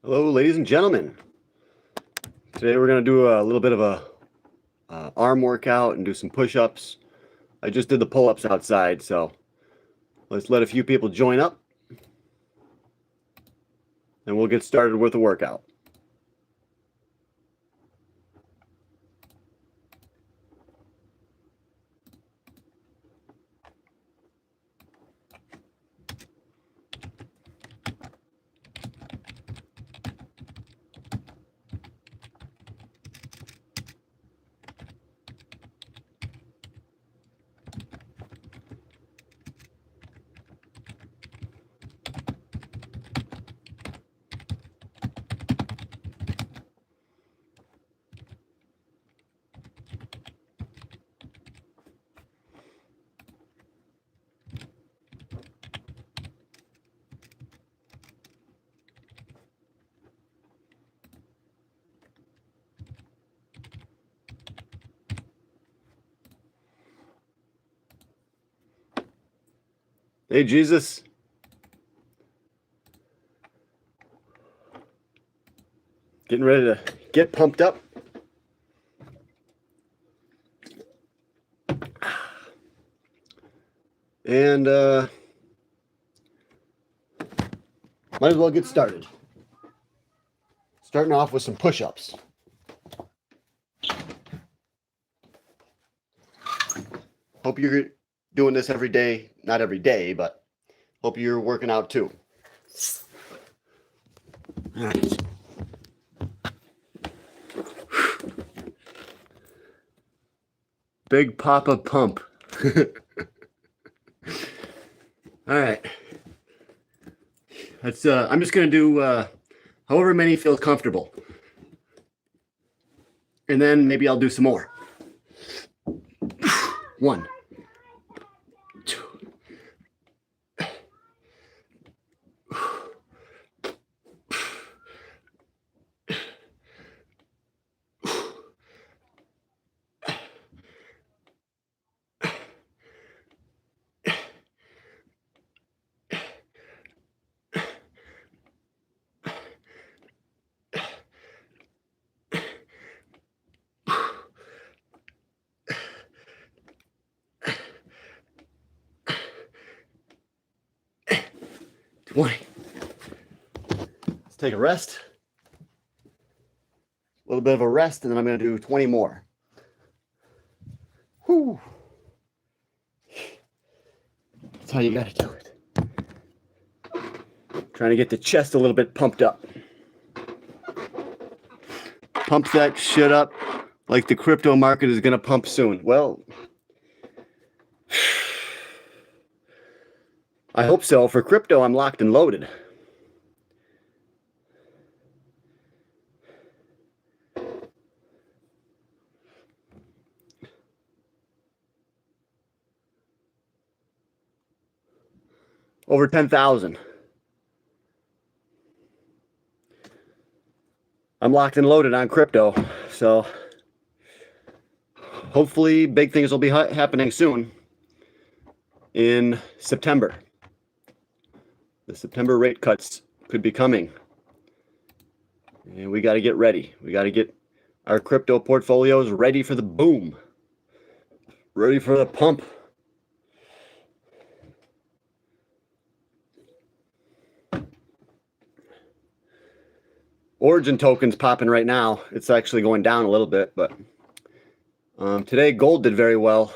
Hello, ladies and gentlemen. Today we're going to do a little bit of a arm workout and do some push-ups. I just did the pull-ups outside, so let's let a few people join up, and we'll get started with the workout. Hey, Jesus. Getting ready to get pumped up. And might as well get started. Starting off with some push-ups. Hope you're doing this every day. Not every day, but hope you're working out too. All right. Big Papa pump. All right. That's I'm just gonna do however many feels comfortable, and then maybe I'll do some more. 1, 2. Let's take a rest. A little bit of a rest, and then I'm going to do 20 more. Whew. That's how you got to do it. Trying to get the chest a little bit pumped up. Pump that shit up like the crypto market is going to pump soon. Well, I hope so. For crypto, I'm locked and loaded. Over 10,000. I'm locked and loaded on crypto, so hopefully big things will be happening soon in September. The September rate cuts could be coming, and we got to get ready. We got to get our crypto portfolios ready for the boom, ready for the pump. Origin token's popping right now. It's actually going down a little bit, but today gold did very well.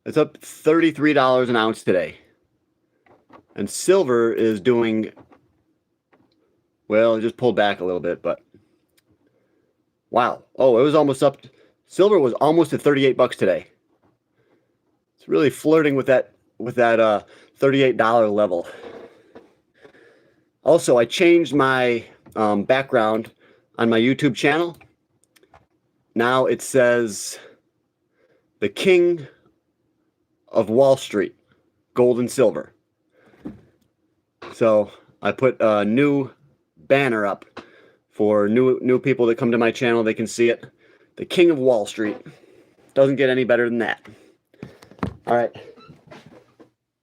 It's up $33 an ounce today. And silver is doing, well, it just pulled back a little bit, but wow. Oh, it was almost up. Silver was almost at 38 bucks today. It's really flirting with that $38 level. Also, I changed my background on my YouTube channel. Now it says the King of Wall Street, gold and silver. So I put a new banner up for new people that come to my channel. They can see it. The King of Wall Street. Doesn't get any better than that. All right.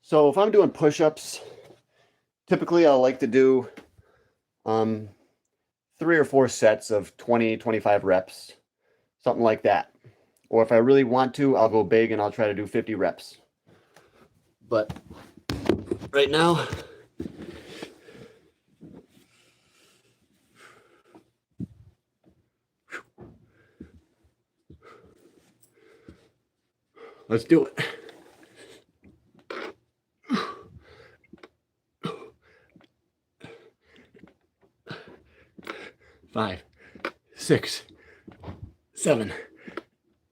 So if I'm doing push-ups, Typically, I like to do 3 or 4 sets of 20, 25 reps, something like that. Or if I really want to, I'll go big and I'll try to do 50 reps. But right now, let's do it. Five, 6, 7,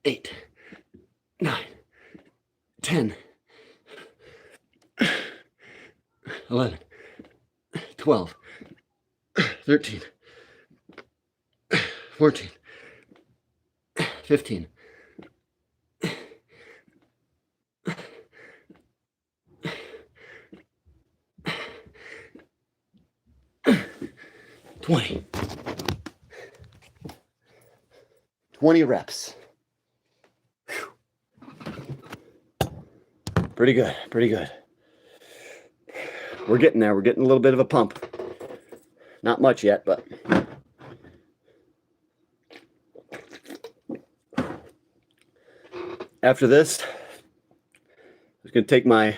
8, 9, 10, 11, 12, 13, 14, 15, 20. 20 reps. Whew. Pretty good, pretty good. We're getting there. We're getting a little bit of a pump. Not much yet, but after this, I'm going to take my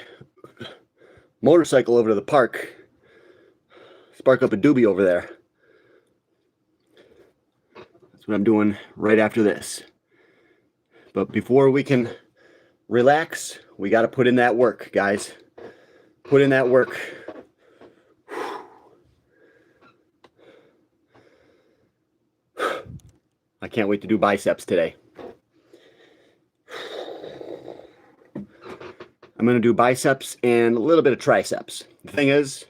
motorcycle over to the park, spark up a doobie over there. That's what I'm doing right after this. But before we can relax, we got to put in that work, guys. Put in that work. I can't wait to do biceps today. I'm going to do biceps and a little bit of triceps. The thing is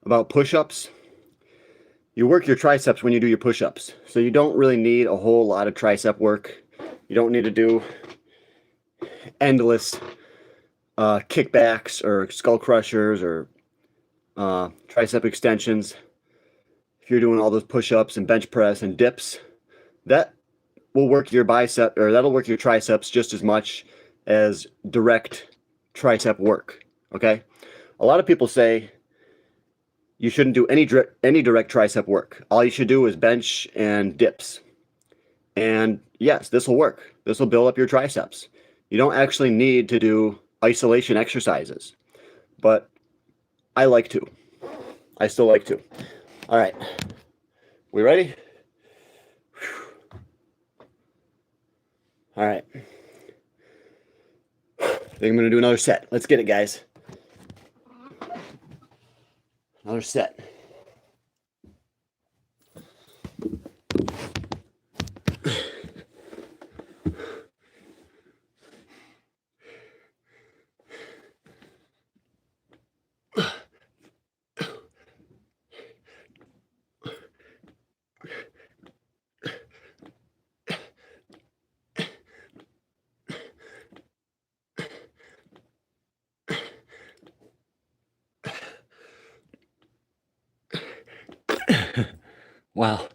about push-ups, you work your triceps when you do your push-ups. So you don't really need a whole lot of tricep work. You don't need to do endless kickbacks or skull crushers or tricep extensions. If you're doing all those push-ups and bench press and dips, that will work your bicep, or that'll work your triceps just as much as direct tricep work. Okay, a lot of people say you shouldn't do any direct tricep work. All you should do is bench and dips. And yes, this will work. This will build up your triceps. You don't actually need to do isolation exercises, but I like to. I still like to. All right, we ready? All right. I think I'm going to do another set. Let's get it, guys. Another set. Wow.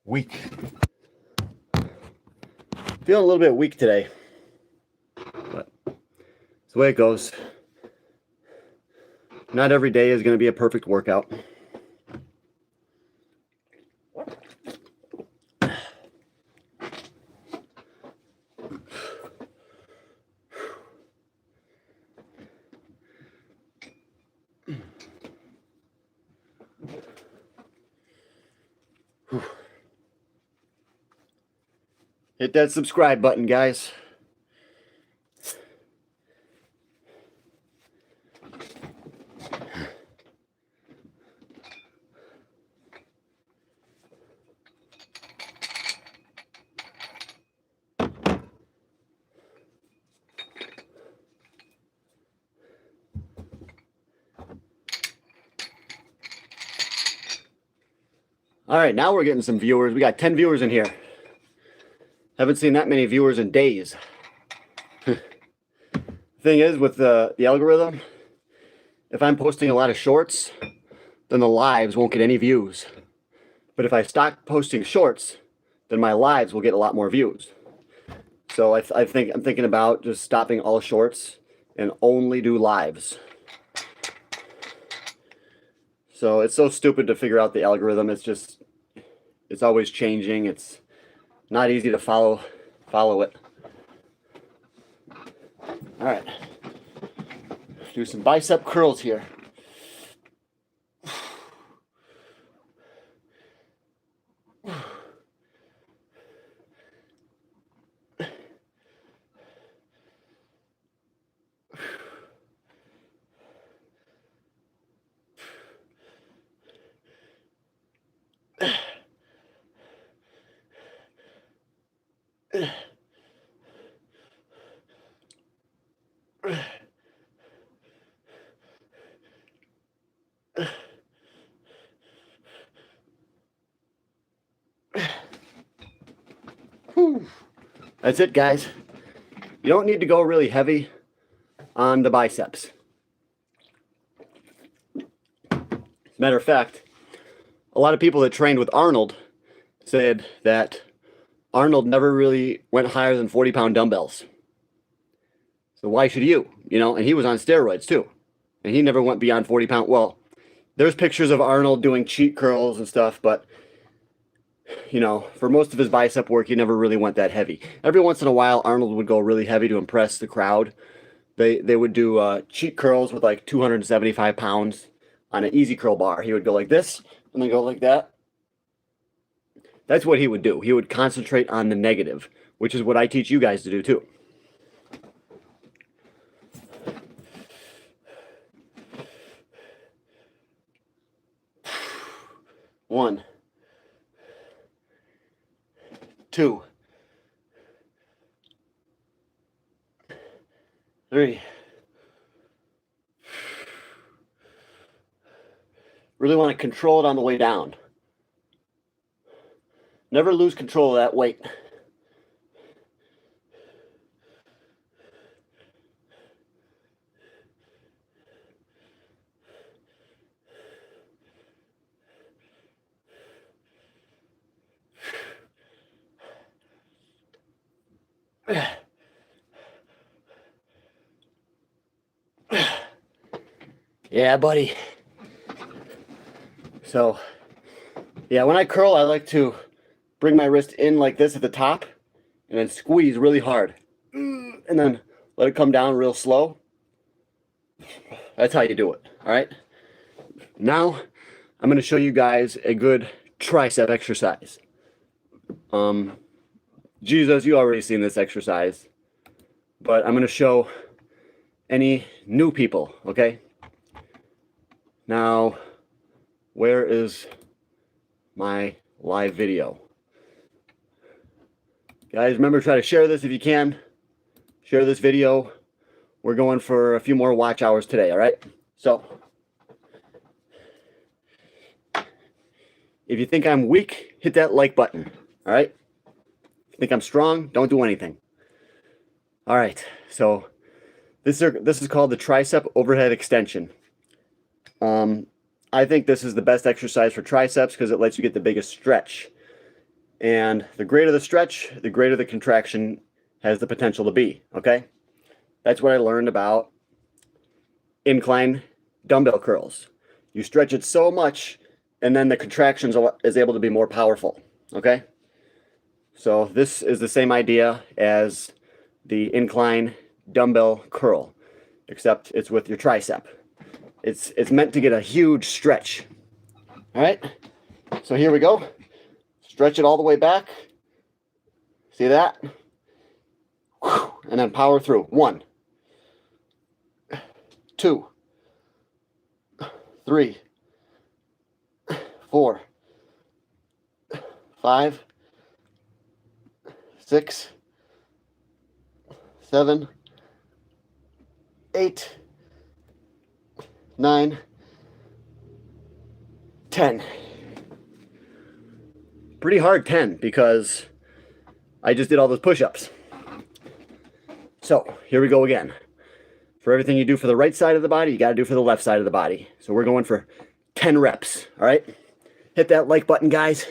Weak. Feeling a little bit weak today, but it's the way it goes. Not every day is going to be a perfect workout. Hit that subscribe button, guys. All right, now we're getting some viewers. We got 10 viewers in here. Haven't seen that many viewers in days. Thing is, with the algorithm, if I'm posting a lot of shorts, then the lives won't get any views. But if I stop posting shorts, then my lives will get a lot more views. So I'm thinking about just stopping all shorts and only do lives. So it's so stupid to figure out the algorithm. It's always changing. It's not easy to follow it. All right, do some bicep curls here. Whew. That's it, guys. You don't need to go really heavy on the biceps. As a matter of fact, a lot of people that trained with Arnold said that Arnold never really went higher than 40-pound dumbbells. So why should you? You know, and he was on steroids too. And he never went beyond 40 pounds. Well, there's pictures of Arnold doing cheat curls and stuff, but you know, for most of his bicep work, he never really went that heavy. Every once in a while, Arnold would go really heavy to impress the crowd. They would do cheat curls with like 275 pounds on an easy curl bar. He would go like this and then go like that. That's what he would do. He would concentrate on the negative, which is what I teach you guys to do too. One, two, three. Really want to control it on the way down. Never lose control of that weight. Yeah, buddy. So, yeah, when I curl, I like to bring my wrist in like this at the top and then squeeze really hard. And then let it come down real slow. That's how you do it, all right? Now, I'm going to show you guys a good tricep exercise. Jesus, you already seen this exercise, but I'm going to show any new people, okay? Now, where is my live video? Guys, remember to try to share this if you can. Share this video. We're going for a few more watch hours today, all right? So, if you think I'm weak, hit that like button, all right? If you think I'm strong, don't do anything. All right, so this is called the tricep overhead extension. I think this is the best exercise for triceps because it lets you get the biggest stretch. And the greater the stretch, the greater the contraction has the potential to be, okay? That's what I learned about incline dumbbell curls. You stretch it so much, and then the contractions is able to be more powerful, okay? So this is the same idea as the incline dumbbell curl, except it's with your tricep. It's meant to get a huge stretch. All right, so here we go. Stretch it all the way back. See that? And then power through. 1, 2, 3, 4, 5, 6, 7, 8, 9, 10. Pretty hard 10 because I just did all those push-ups. So here we go again. For everything you do for the right side of the body, you got to do for the left side of the body. So we're going for 10 reps, all right? Hit that like button, guys.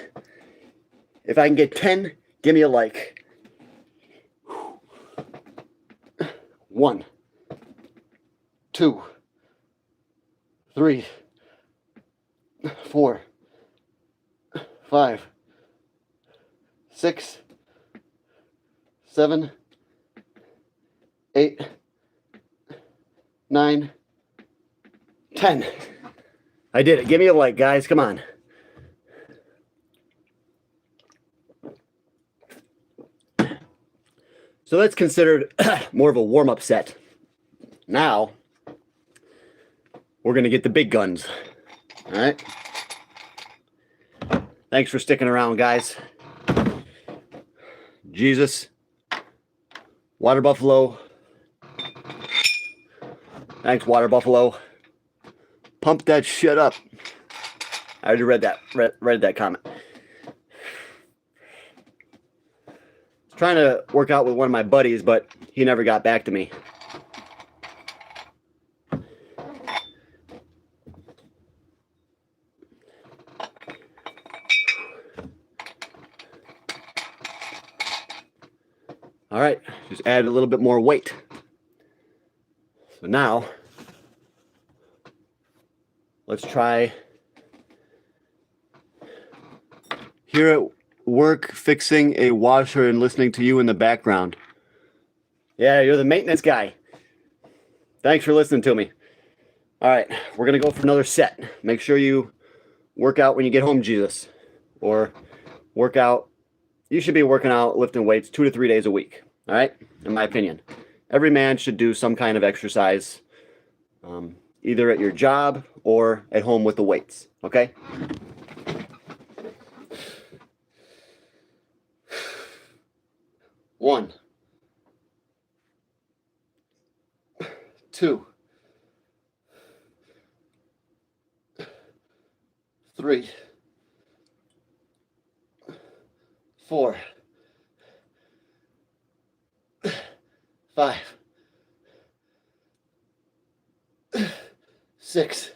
If I can get 10, give me a like. 1, 2, 3, 4, 5, 6, 7, 8, 9, 10. I did it. Give me a like, guys. Come on. So that's considered more of a warm-up set. Now, we're going to get the big guns. All right? Thanks for sticking around, guys. Jesus. Water Buffalo. Thanks, Water Buffalo. Pump that shit up. I already read that comment. Trying to work out with one of my buddies, but he never got back to me. All right, just add a little bit more weight. So now, let's try here at work fixing a washer and listening to you in the background. Yeah, you're the maintenance guy. Thanks for listening to me. All right, we're going to go for another set. Make sure you work out when you get home, Jesus. Or work out. You should be working out, lifting weights 2 to 3 days a week. All right, in my opinion. Every man should do some kind of exercise, either at your job or at home with the weights. Okay? One, 2, 3, 4, 5, 6,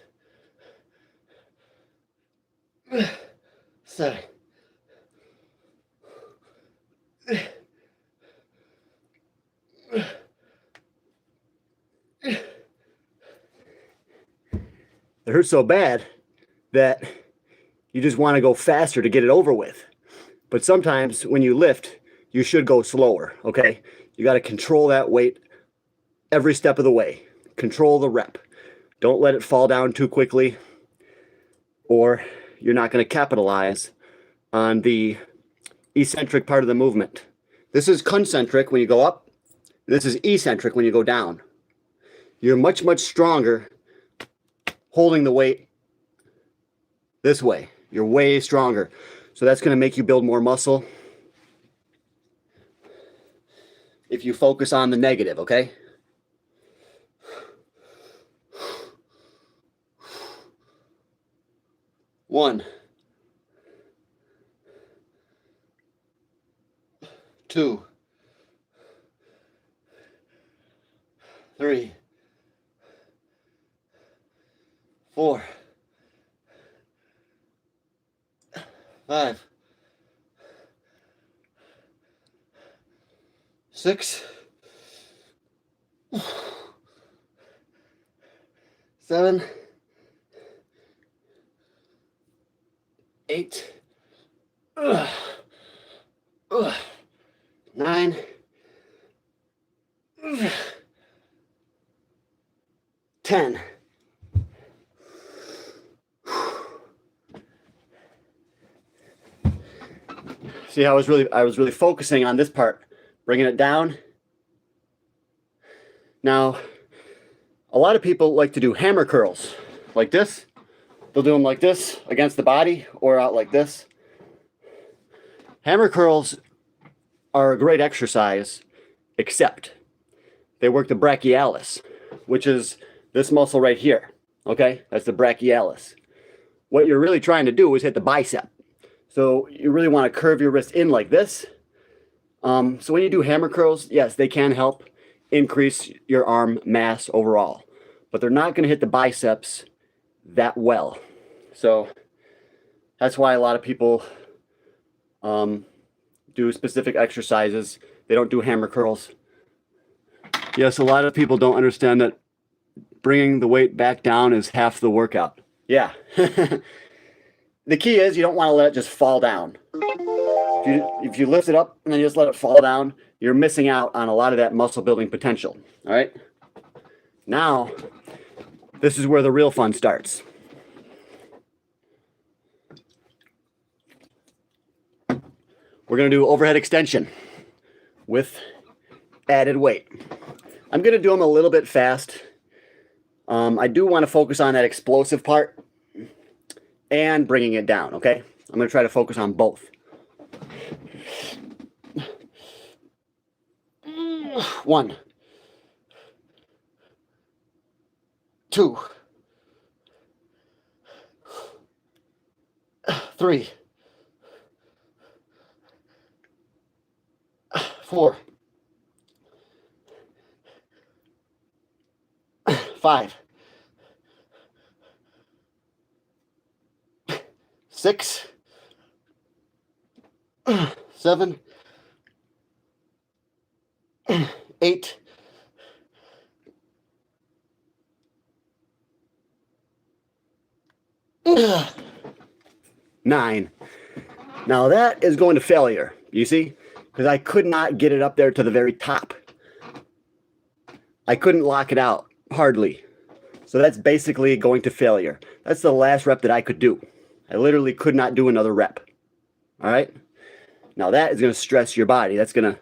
7. It hurts so bad that you just want to go faster to get it over with. But sometimes when you lift, you should go slower, okay? You got to control that weight every step of the way. Control the rep. Don't let it fall down too quickly, or you're not going to capitalize on the eccentric part of the movement. This is concentric when you go up. This is eccentric when you go down. You're much, much stronger holding the weight this way. You're way stronger. So that's going to make you build more muscle if you focus on the negative, okay? One, 2, 3, 4, 5, 6, 7, 8, 9, 10. See, I was really focusing on this part, bringing it down. Now, a lot of people like to do hammer curls like this. They'll do them like this against the body or out like this. Hammer curls are a great exercise, except they work the brachialis, which is this muscle right here. Okay, that's the brachialis. What you're really trying to do is hit the bicep. So you really want to curve your wrist in like this. So when you do hammer curls, yes, they can help increase your arm mass overall, but they're not going to hit the biceps that well. So that's why a lot of people do specific exercises. They don't do hammer curls. Yes, a lot of people don't understand that bringing the weight back down is half the workout. Yeah. The key is you don't want to let it just fall down. If you lift it up and then you just let it fall down, you're missing out on a lot of that muscle building potential. All right. Now, this is where the real fun starts. We're going to do overhead extension with added weight. I'm going to do them a little bit fast. I do want to focus on that explosive part and bringing it down, okay? I'm going to try to focus on both. 1, 2, 3, 4, 5, 6, 7, 8, 9. Now that is going to failure, you see? Because I could not get it up there to the very top. I couldn't lock it out, hardly. So that's basically going to failure. That's the last rep that I could do. I literally could not do another rep. All right? Now that is going to stress your body. That's going to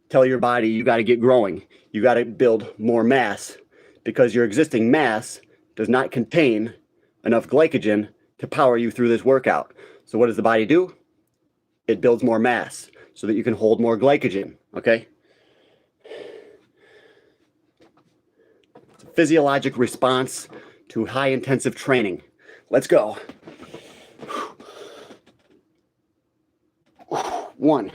tell your body you got to get growing. You got to build more mass because your existing mass does not contain enough glycogen to power you through this workout. So what does the body do? It builds more mass so that you can hold more glycogen, okay? It's a physiologic response to high intensive training. Let's go. 1,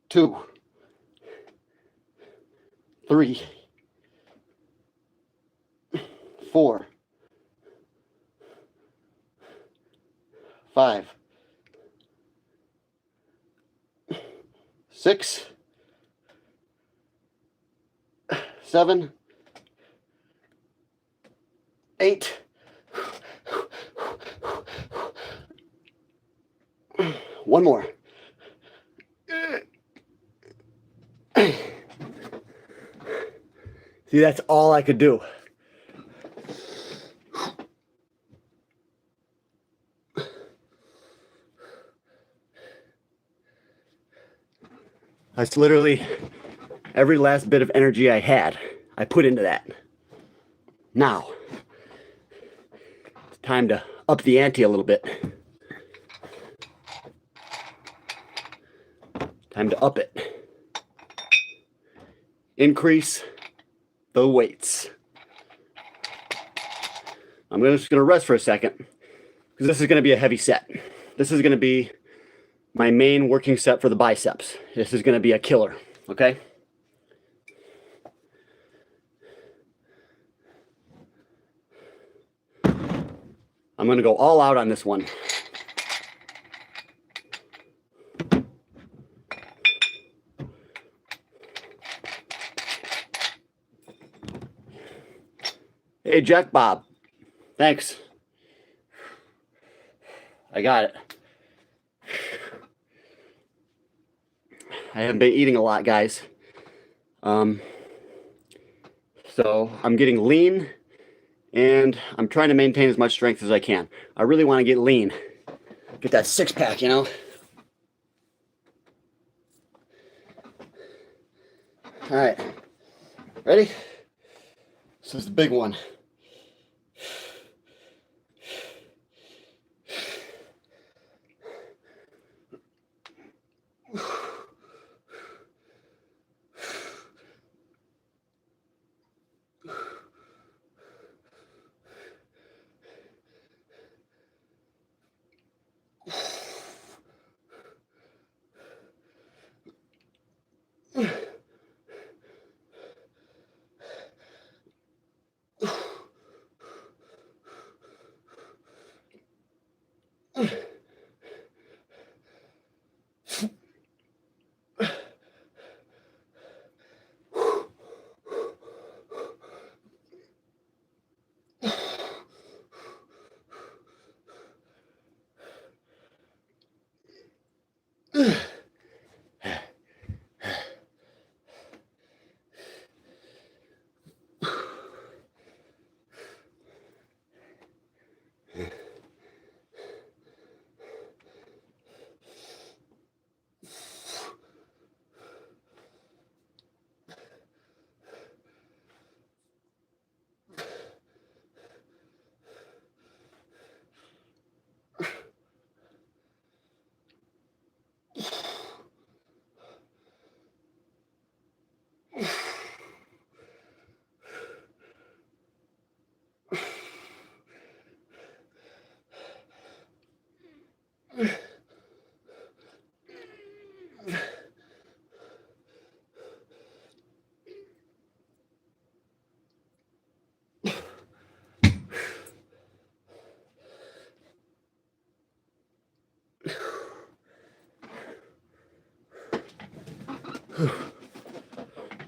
2, 3, 4, 5, 6, 7, 8. One more. See, that's all I could do. That's literally every last bit of energy I had, I put into that. Now, it's time to up the ante a little bit. Time to up it. Increase the weights. I'm just going to rest for a second because this is going to be a heavy set. This is going to be my main working set for the biceps. This is going to be a killer, okay? I'm going to go all out on this one. Hey, Jack Bob. Thanks. I got it. I haven't been eating a lot, guys. So I'm getting lean, and I'm trying to maintain as much strength as I can. I really want to get lean. Get that six-pack, you know? All right. Ready? This is the big one.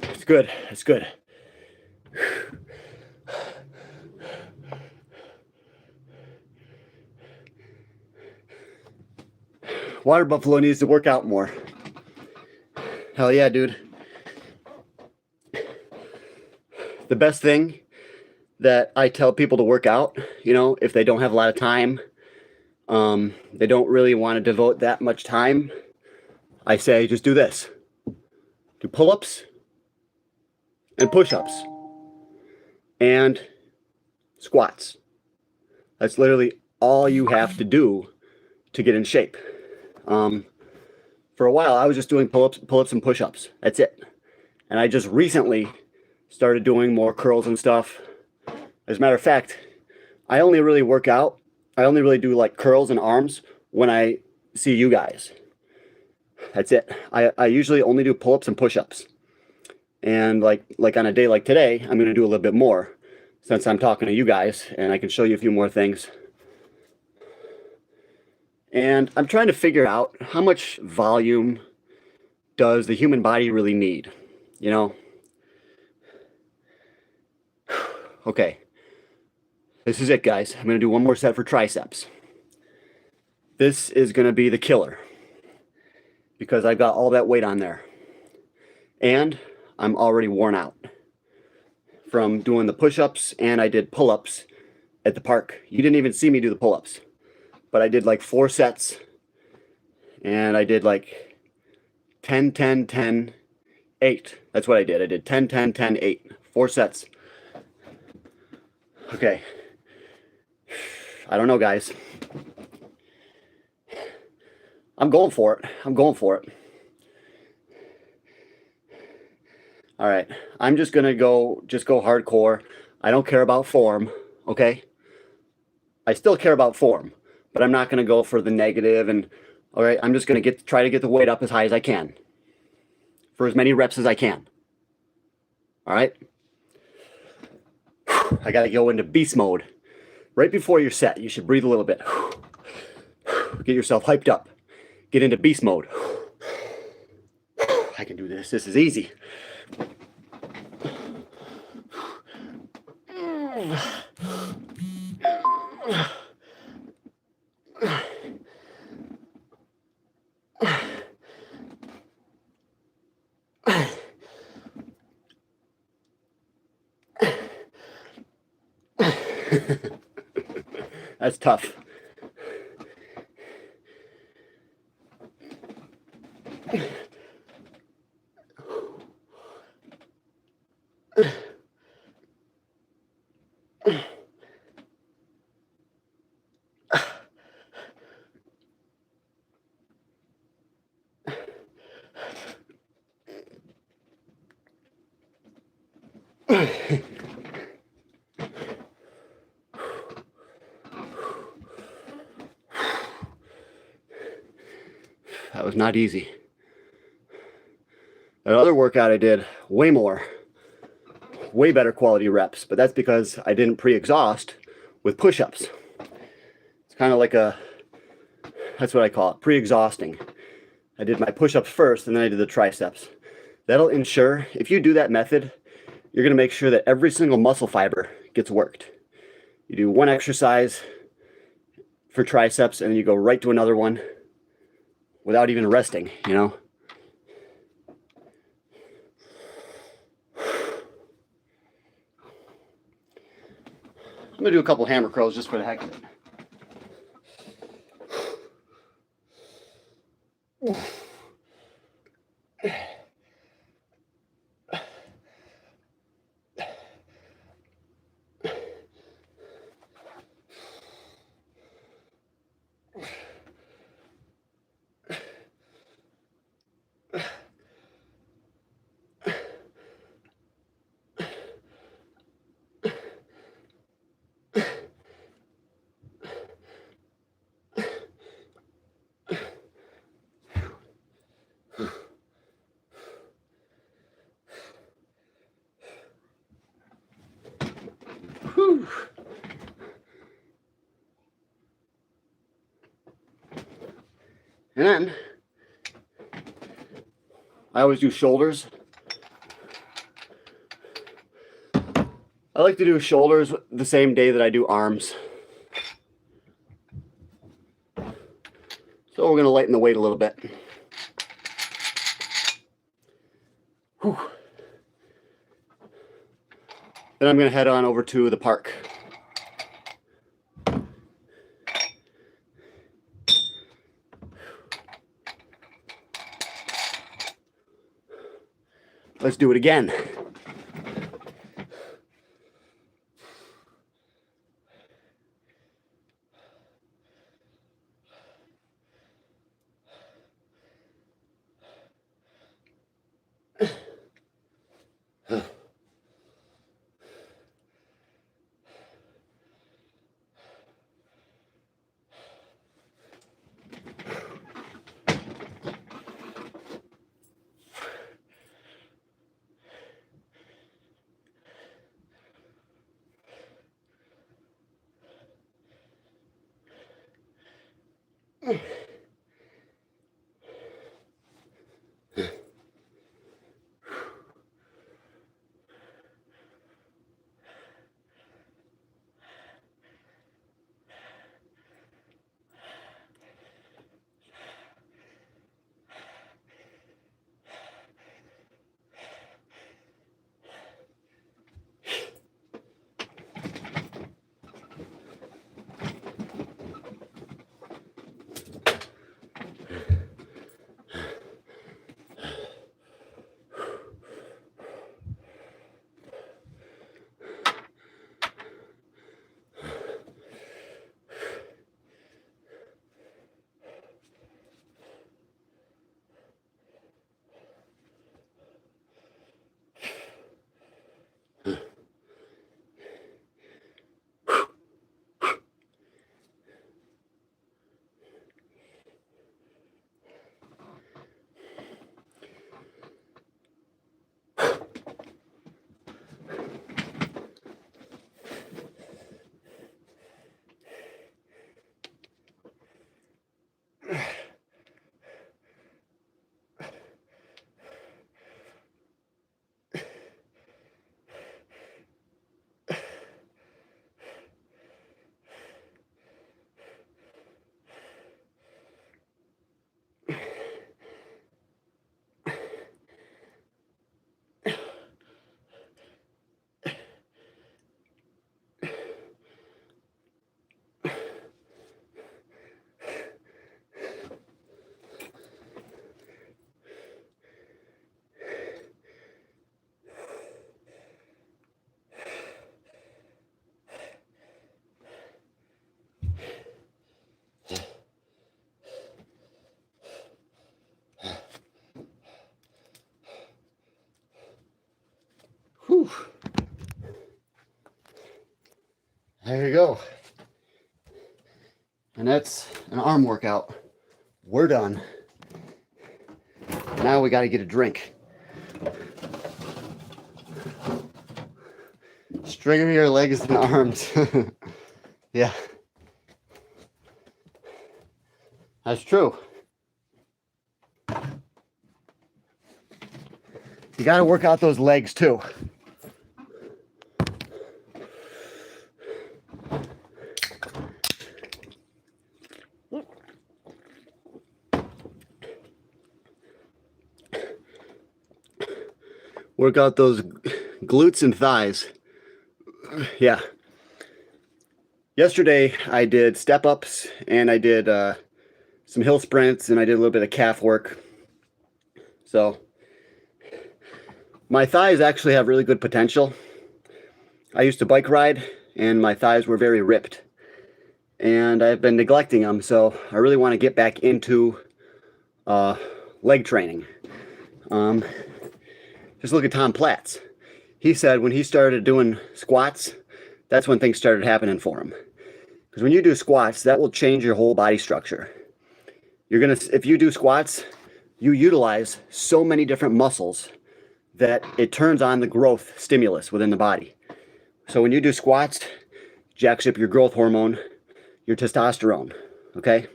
It's good. It's good. Water buffalo needs to work out more. Hell yeah, dude. The best thing that I tell people to work out, you know, if they don't have a lot of time, they don't really want to devote that much time, I say just do this. Do pull-ups and push-ups and squats. That's literally all you have to do to get in shape. For a while, I was just doing pull-ups and push-ups. That's it. And I just recently started doing more curls and stuff. As a matter of fact, I only really work out. I only really do like curls and arms when I see you guys. That's it. I usually only do pull-ups and push-ups. And like on a day like today, I'm going to do a little bit more since I'm talking to you guys and I can show you a few more things. And I'm trying to figure out how much volume does the human body really need, you know? Okay, this is it, guys. I'm going to do one more set for triceps. This is going to be the killer because I've got all that weight on there. And I'm already worn out from doing the push-ups, and I did pull-ups at the park. You didn't even see me do the pull-ups, but I did like 4 sets, and I did like 10, 10, 10, 8. That's what I did. I did 10, 10, 10, 8. 4 sets. Okay. I don't know, guys. I'm going for it. I'm going for it. All right. I'm just going to go hardcore. I don't care about form, okay? I still care about form, but I'm not going to go for the negative and all right, I'm just going to try to get the weight up as high as I can for as many reps as I can. All right? I got to go into beast mode. Right before your set, you should breathe a little bit. Get yourself hyped up. Get into beast mode. I can do this. This is easy. That's tough. That was not easy. That other workout I did, way more. Way better quality reps, but that's because I didn't pre-exhaust with push-ups. It's kind of like that's what I call it, pre-exhausting. I did my push-ups first and then I did the triceps. That'll ensure, if you do that method, you're going to make sure that every single muscle fiber gets worked. You do one exercise for triceps and then you go right to another one without even resting, you know? I'm going to do a couple hammer curls just for the heck of it. Whew. And then I always do shoulders. I like to do shoulders the same day that I do arms. So we're going to lighten the weight a little bit. Whew. Then I'm going to head on over to the park. Let's do it again. Whew. There you go. And that's an arm workout. We're done. Now we got to get a drink. String your legs and arms. Yeah. That's true. You got to work out those legs too. Work out those glutes and thighs. Yeah. Yesterday I did step ups and I did some hill sprints and I did a little bit of calf work. So my thighs actually have really good potential. I used to bike ride and my thighs were very ripped and I've been neglecting them. So I really want to get back into leg training. Just look at Tom Platz. He said when he started doing squats, that's when things started happening for him. Because when you do squats, that will change your whole body structure. If you do squats, you utilize so many different muscles that it turns on the growth stimulus within the body. So when you do squats, jacks up your growth hormone, your testosterone, okay?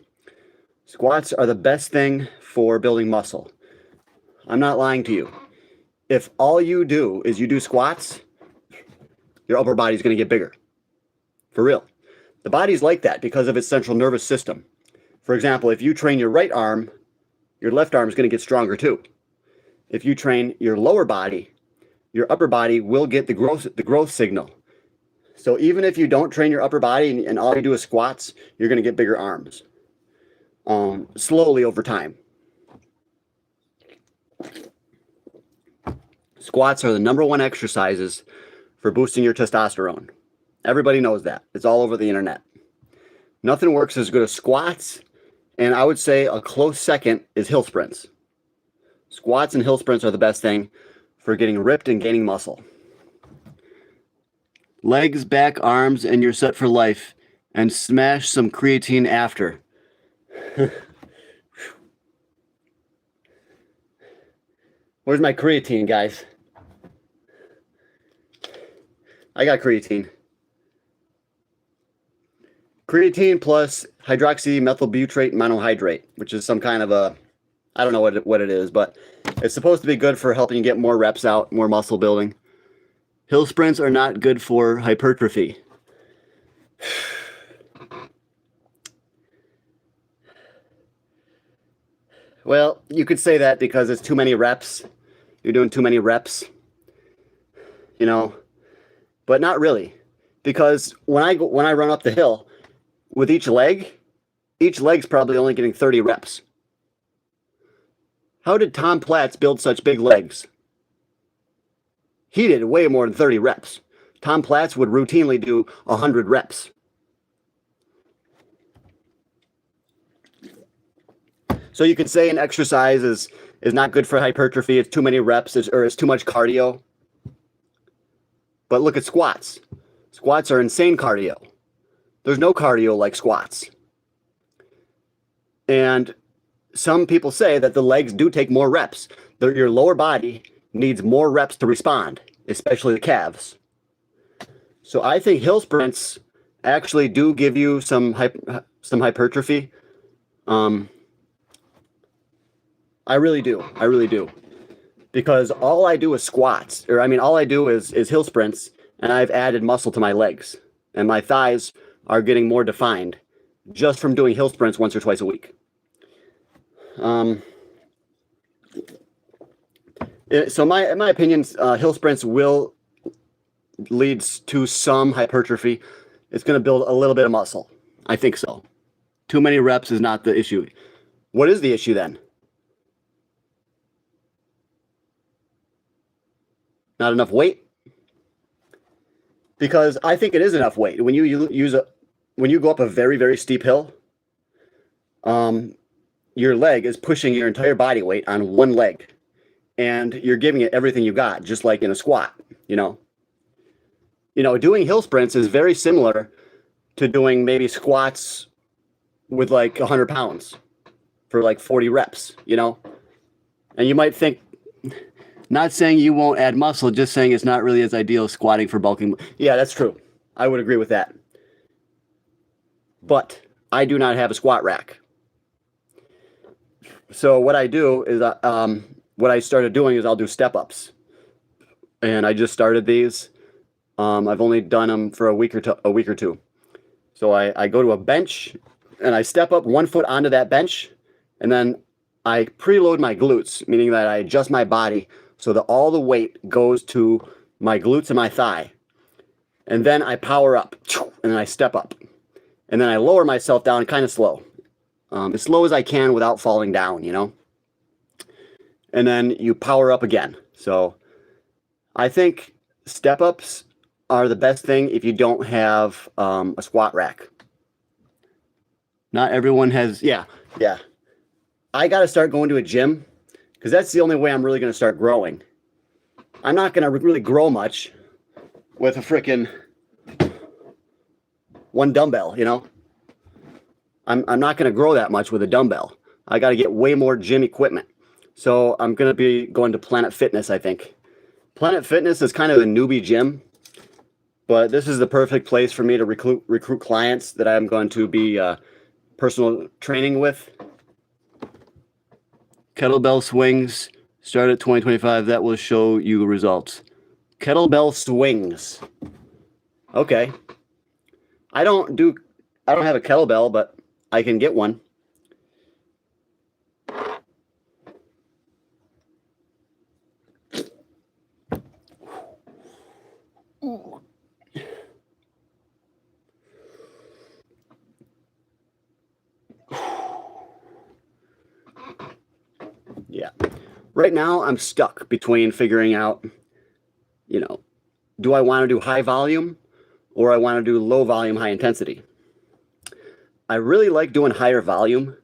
Squats are the best thing for building muscle. I'm not lying to you. If all you do is you do squats, your upper body's going to get bigger. For real. The body's like that because of its central nervous system. For example, if you train your right arm, your left arm is going to get stronger too. If you train your lower body, your upper body will get the growth signal. So even if you don't train your upper body and all you do is squats, you're going to get bigger arms slowly over time. Squats are the #1 exercises for boosting your testosterone. Everybody knows that. It's all over the internet. Nothing works as good as squats, and I would say a close second is hill sprints. Squats and hill sprints are the best thing for getting ripped and gaining muscle. Legs, back, arms, and you're set for life. And smash some creatine after. Where's my creatine, guys? I got creatine. Creatine plus hydroxymethylbutyrate monohydrate, which is some kind of a, I don't know what it is, but it's supposed to be good for helping you get more reps out, more muscle building. Hill sprints are not good for hypertrophy. Well, you could say that because it's too many reps. You're doing too many reps, you know, but not really, because when I run up the hill with each leg's probably only getting 30 reps. How did Tom Platz build such big legs? He did way more than 30 reps. Tom Platz would routinely do 100 reps. So you could say an exercise is not good for hypertrophy. It's too many reps, or it's too much cardio. But look at squats. Squats are insane cardio. There's no cardio like squats. And some people say that the legs do take more reps. Your lower body needs more reps to respond, especially the calves. So I think hill sprints actually do give you some hypertrophy. I really do. I really do. Because all I do is squats, all I do is hill sprints, and I've added muscle to my legs. And my thighs are getting more defined just from doing hill sprints once or twice a week. So in my opinion, hill sprints will lead to some hypertrophy. It's going to build a little bit of muscle. I think so. Too many reps is not the issue. What is the issue then? Not enough weight? Because I think it is enough weight. When you go up a very, very steep hill, your leg is pushing your entire body weight on one leg, and you're giving it everything you got, just like in a squat. Doing hill sprints is very similar to doing maybe squats with like 100 pounds for like 40 reps. And you might think, not saying you won't add muscle, just saying it's not really as ideal as squatting for bulking. Yeah, that's true. I would agree with that. But I do not have a squat rack. So what I do is, what I started doing is I'll do step-ups. And I just started these. I've only done them for a week or two. So I go to a bench, and I step up 1 foot onto that bench, and then I preload my glutes, meaning that I adjust my body so that all the weight goes to my glutes and my thigh. And then I power up, and then I step up. And then I lower myself down kind of slow. As slow as I can without falling down, And then you power up again. So I think step-ups are the best thing if you don't have a squat rack. Not everyone has, yeah. I got to start going to a gym, because that's the only way I'm really going to start growing. I'm not going to really grow much with a freaking one dumbbell, I'm not going to grow that much with a dumbbell. I got to get way more gym equipment. So I'm going to be going to Planet Fitness, I think. Planet Fitness is kind of a newbie gym, but this is the perfect place for me to recruit clients that I'm going to be personal training with. Kettlebell swings, Start at 2025. That will show you results. Kettlebell swings. Okay. I don't have a kettlebell, but I can get one. Yeah. Right now, I'm stuck between figuring out, do I want to do high volume or I want to do low volume, high intensity? I really like doing higher volume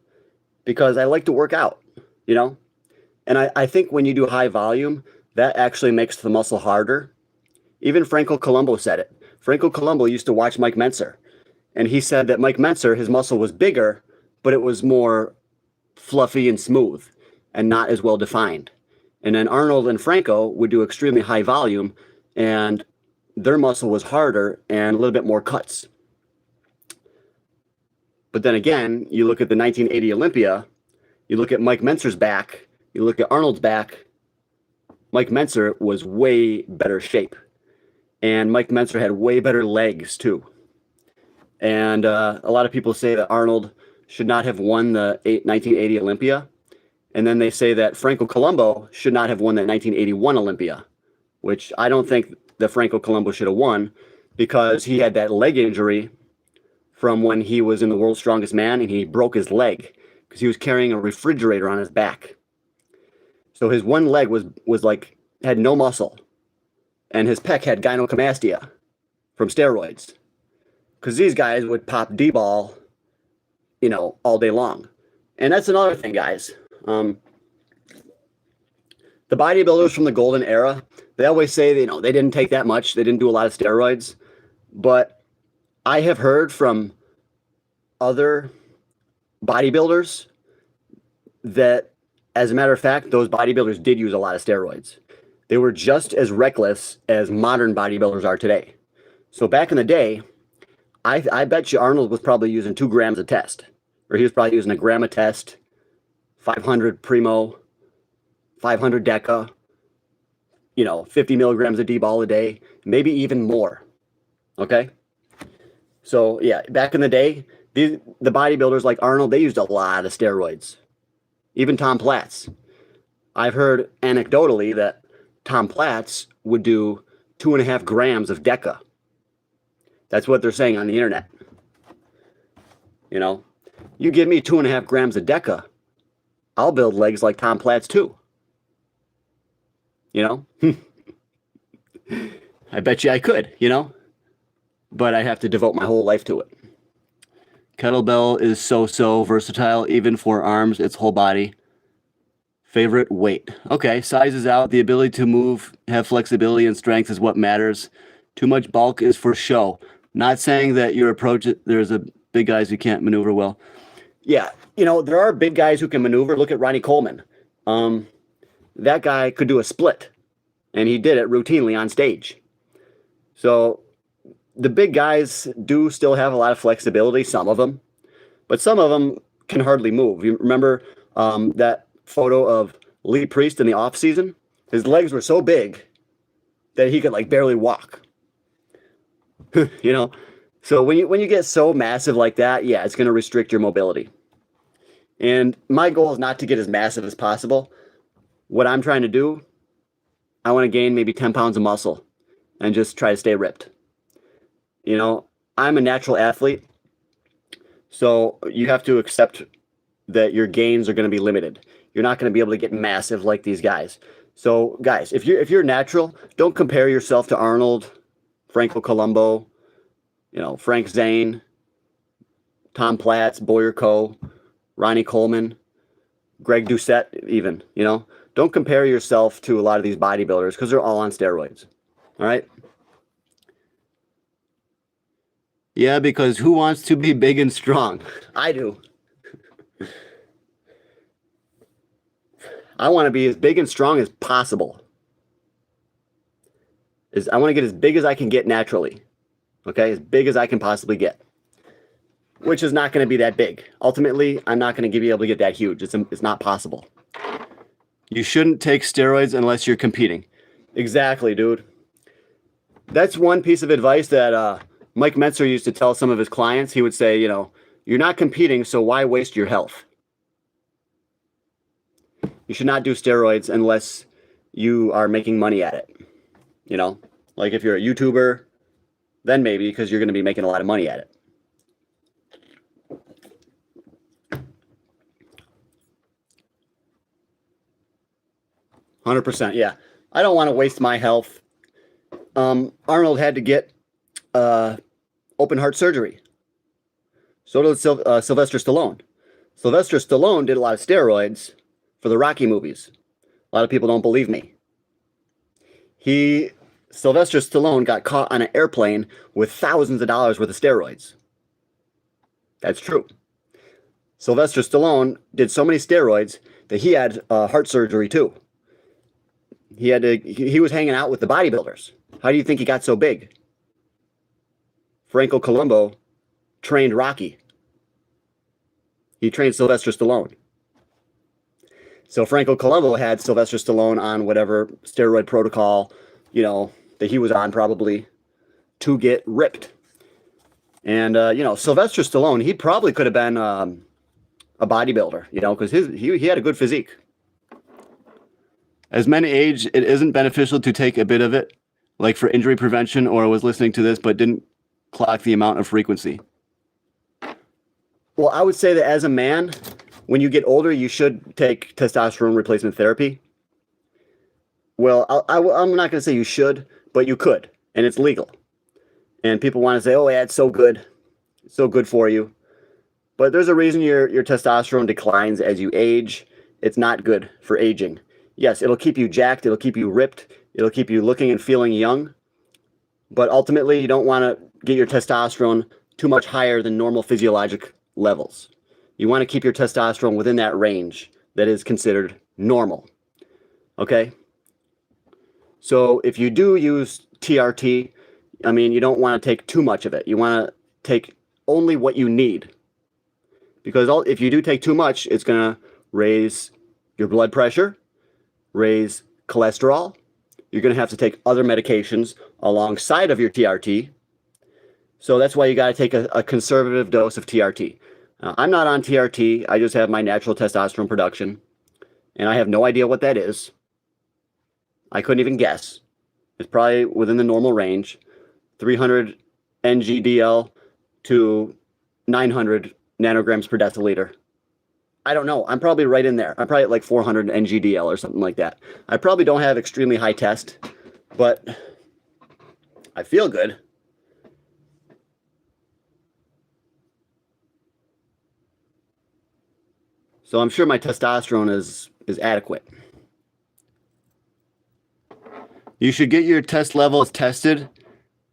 because I like to work out, And I think when you do high volume, that actually makes the muscle harder. Even Franco Columbu said it. Franco Columbu used to watch Mike Mentzer, and he said that Mike Mentzer, his muscle was bigger, but it was more fluffy and smooth and not as well defined. And then Arnold and Franco would do extremely high volume, and their muscle was harder and a little bit more cuts. But then again, you look at the 1980 Olympia, you look at Mike Mentzer's back, you look at Arnold's back, Mike Mentzer was way better shape. And Mike Mentzer had way better legs too. And a lot of people say that Arnold should not have won the 1980 Olympia. And then they say that Franco Columbu should not have won the 1981 Olympia, which I don't think that Franco Columbu should have won because he had that leg injury from when he was in the World's Strongest Man and he broke his leg because he was carrying a refrigerator on his back. So his one leg was like, had no muscle. And his pec had gynecomastia from steroids. Because these guys would pop D-ball, all day long. And that's another thing, guys. The bodybuilders from the golden era, they always say, they didn't take that much. They didn't do a lot of steroids. But I have heard from other bodybuilders that, as a matter of fact, those bodybuilders did use a lot of steroids. They were just as reckless as modern bodybuilders are today. So back in the day, I bet you Arnold was probably using 2 grams a test, or he was probably using a gram a test, 500 primo, 500 deca, 50 milligrams of D-ball a day, maybe even more. Okay? So yeah, back in the day, the bodybuilders like Arnold, they used a lot of steroids. Even Tom Platz. I've heard anecdotally that Tom Platz would do 2.5 grams of deca. That's what they're saying on the internet. You give me 2.5 grams of deca, I'll build legs like Tom Platz too. I bet you I could, but I have to devote my whole life to it. Kettlebell is so versatile, even for arms, its whole body. Favorite weight. Okay, size is out. The ability to move, have flexibility and strength is what matters. Too much bulk is for show. Not saying that your approach, there's a big guys who can't maneuver well. Yeah, there are big guys who can maneuver. Look at Ronnie Coleman. That guy could do a split, and he did it routinely on stage. So the big guys do still have a lot of flexibility, some of them, but some of them can hardly move. You remember that photo of Lee Priest in the off season? His legs were so big that he could barely walk. So when you get so massive like that, yeah, it's going to restrict your mobility. And my goal is not to get as massive as possible. What I'm trying to do, I want to gain maybe 10 pounds of muscle and just try to stay ripped. I'm a natural athlete, so you have to accept that your gains are going to be limited. You're not going to be able to get massive like these guys. So guys, if you're natural, don't compare yourself to Arnold, Franco Columbu, Frank Zane, Tom Platz, Boyer Coe, Ronnie Coleman, Greg Doucette even, Don't compare yourself to a lot of these bodybuilders because they're all on steroids. All right? Yeah, because who wants to be big and strong? I do. I want to be as big and strong as possible. I want to get as big as I can get naturally. Okay? As big as I can possibly get. Which is not going to be that big. Ultimately, I'm not going to be able to get that huge. It's not possible. You shouldn't take steroids unless you're competing. Exactly, dude. That's one piece of advice that Mike Metzer used to tell some of his clients. He would say, you know, you're not competing, so why waste your health? You should not do steroids unless you are making money at it. You know, like if you're a YouTuber, then maybe, because you're going to be making a lot of money at it. %, yeah. I don't want to waste my health. Arnold had to get open heart surgery. So did Sylvester Stallone. Sylvester Stallone did a lot of steroids for the Rocky movies. A lot of people don't believe me. Sylvester Stallone got caught on an airplane with thousands of dollars worth of steroids. That's true. Sylvester Stallone did so many steroids that he had heart surgery too. He was hanging out with the bodybuilders. How do you think he got so big? Franco Columbu trained Rocky. He trained Sylvester Stallone. So Franco Columbu had Sylvester Stallone on whatever steroid protocol, you know, that he was on probably to get ripped. And, you know, Sylvester Stallone, he probably could have been a bodybuilder, you know, because he had a good physique. As men age, it isn't beneficial to take a bit of it, like for injury prevention, or was listening to this but didn't clock the amount of frequency. Well, I would say that as a man, when you get older, you should take testosterone replacement therapy. Well, I'm not going to say you should, but you could, and it's legal. And people want to say, oh, yeah, it's so good. It's so good for you. But there's a reason your testosterone declines as you age. It's not good for aging. Yes, it'll keep you jacked. It'll keep you ripped. It'll keep you looking and feeling young. But ultimately, you don't want to get your testosterone too much higher than normal physiologic levels. You want to keep your testosterone within that range that is considered normal. Okay? So if you do use TRT, I mean, you don't want to take too much of it. You want to take only what you need. Because if you do take too much, it's going to raise your blood pressure, raise cholesterol. You're going to have to take other medications alongside of your TRT. So that's why you got to take a conservative dose of TRT. I'm not on TRT. I just have my natural testosterone production. And I have no idea what that is. I couldn't even guess. It's probably within the normal range. 300 NGDL to 900 nanograms per deciliter. I don't know. I'm probably right in there. I'm probably at like 400 NGDL or something like that. I probably don't have extremely high test, but I feel good. So I'm sure my testosterone is adequate. You should get your test levels tested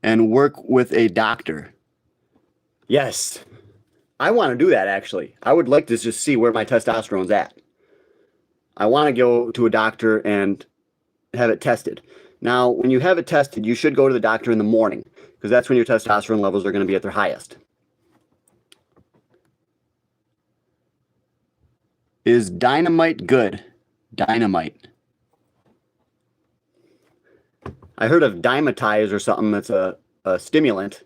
and work with a doctor. Yes. I want to do that, actually. I would like to just see where my testosterone's at. I want to go to a doctor and have it tested. Now, when you have it tested, you should go to the doctor in the morning, because that's when your testosterone levels are going to be at their highest. Is dynamite good? Dynamite. I heard of Dymatize or something that's a stimulant.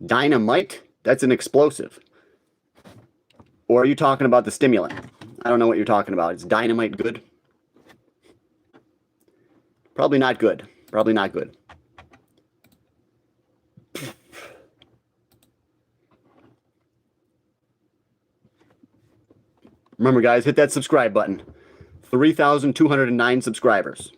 Dynamite? That's an explosive. Or are you talking about the stimulant? I don't know what you're talking about. Is dynamite good? Probably not good. Probably not good. Remember, guys, hit that subscribe button. 3,209 subscribers.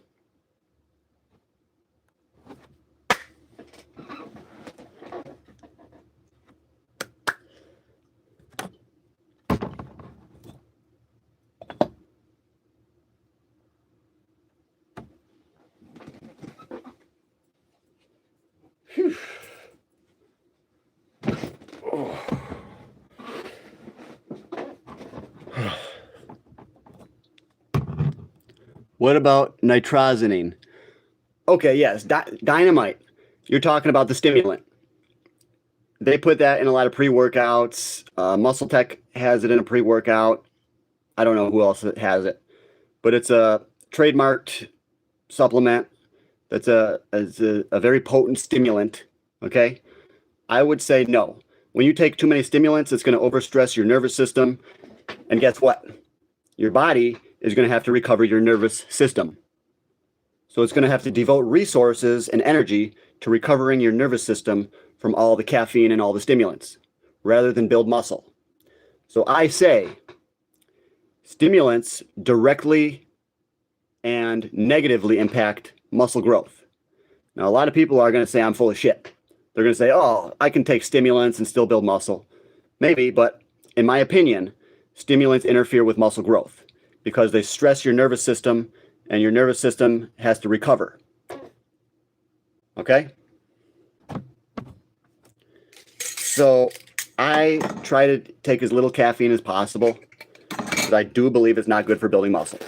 Whew. Oh. What about nitrosamine? Okay, yes, dynamite. You're talking about the stimulant. They put that in a lot of pre-workouts. Muscle Tech has it in a pre-workout. I don't know who else has it, but it's a trademarked supplement that's a very potent stimulant, okay? I would say no. When you take too many stimulants, it's going to overstress your nervous system. And guess what? Your body is going to have to recover your nervous system. So it's going to have to devote resources and energy to recovering your nervous system from all the caffeine and all the stimulants, rather than build muscle. So I say stimulants directly and negatively impact muscle growth. Now, a lot of people are going to say I'm full of shit. They're going to say, oh, I can take stimulants and still build muscle. Maybe, but in my opinion, stimulants interfere with muscle growth because they stress your nervous system, and your nervous system has to recover. Okay? So I try to take as little caffeine as possible, but I do believe it's not good for building muscle.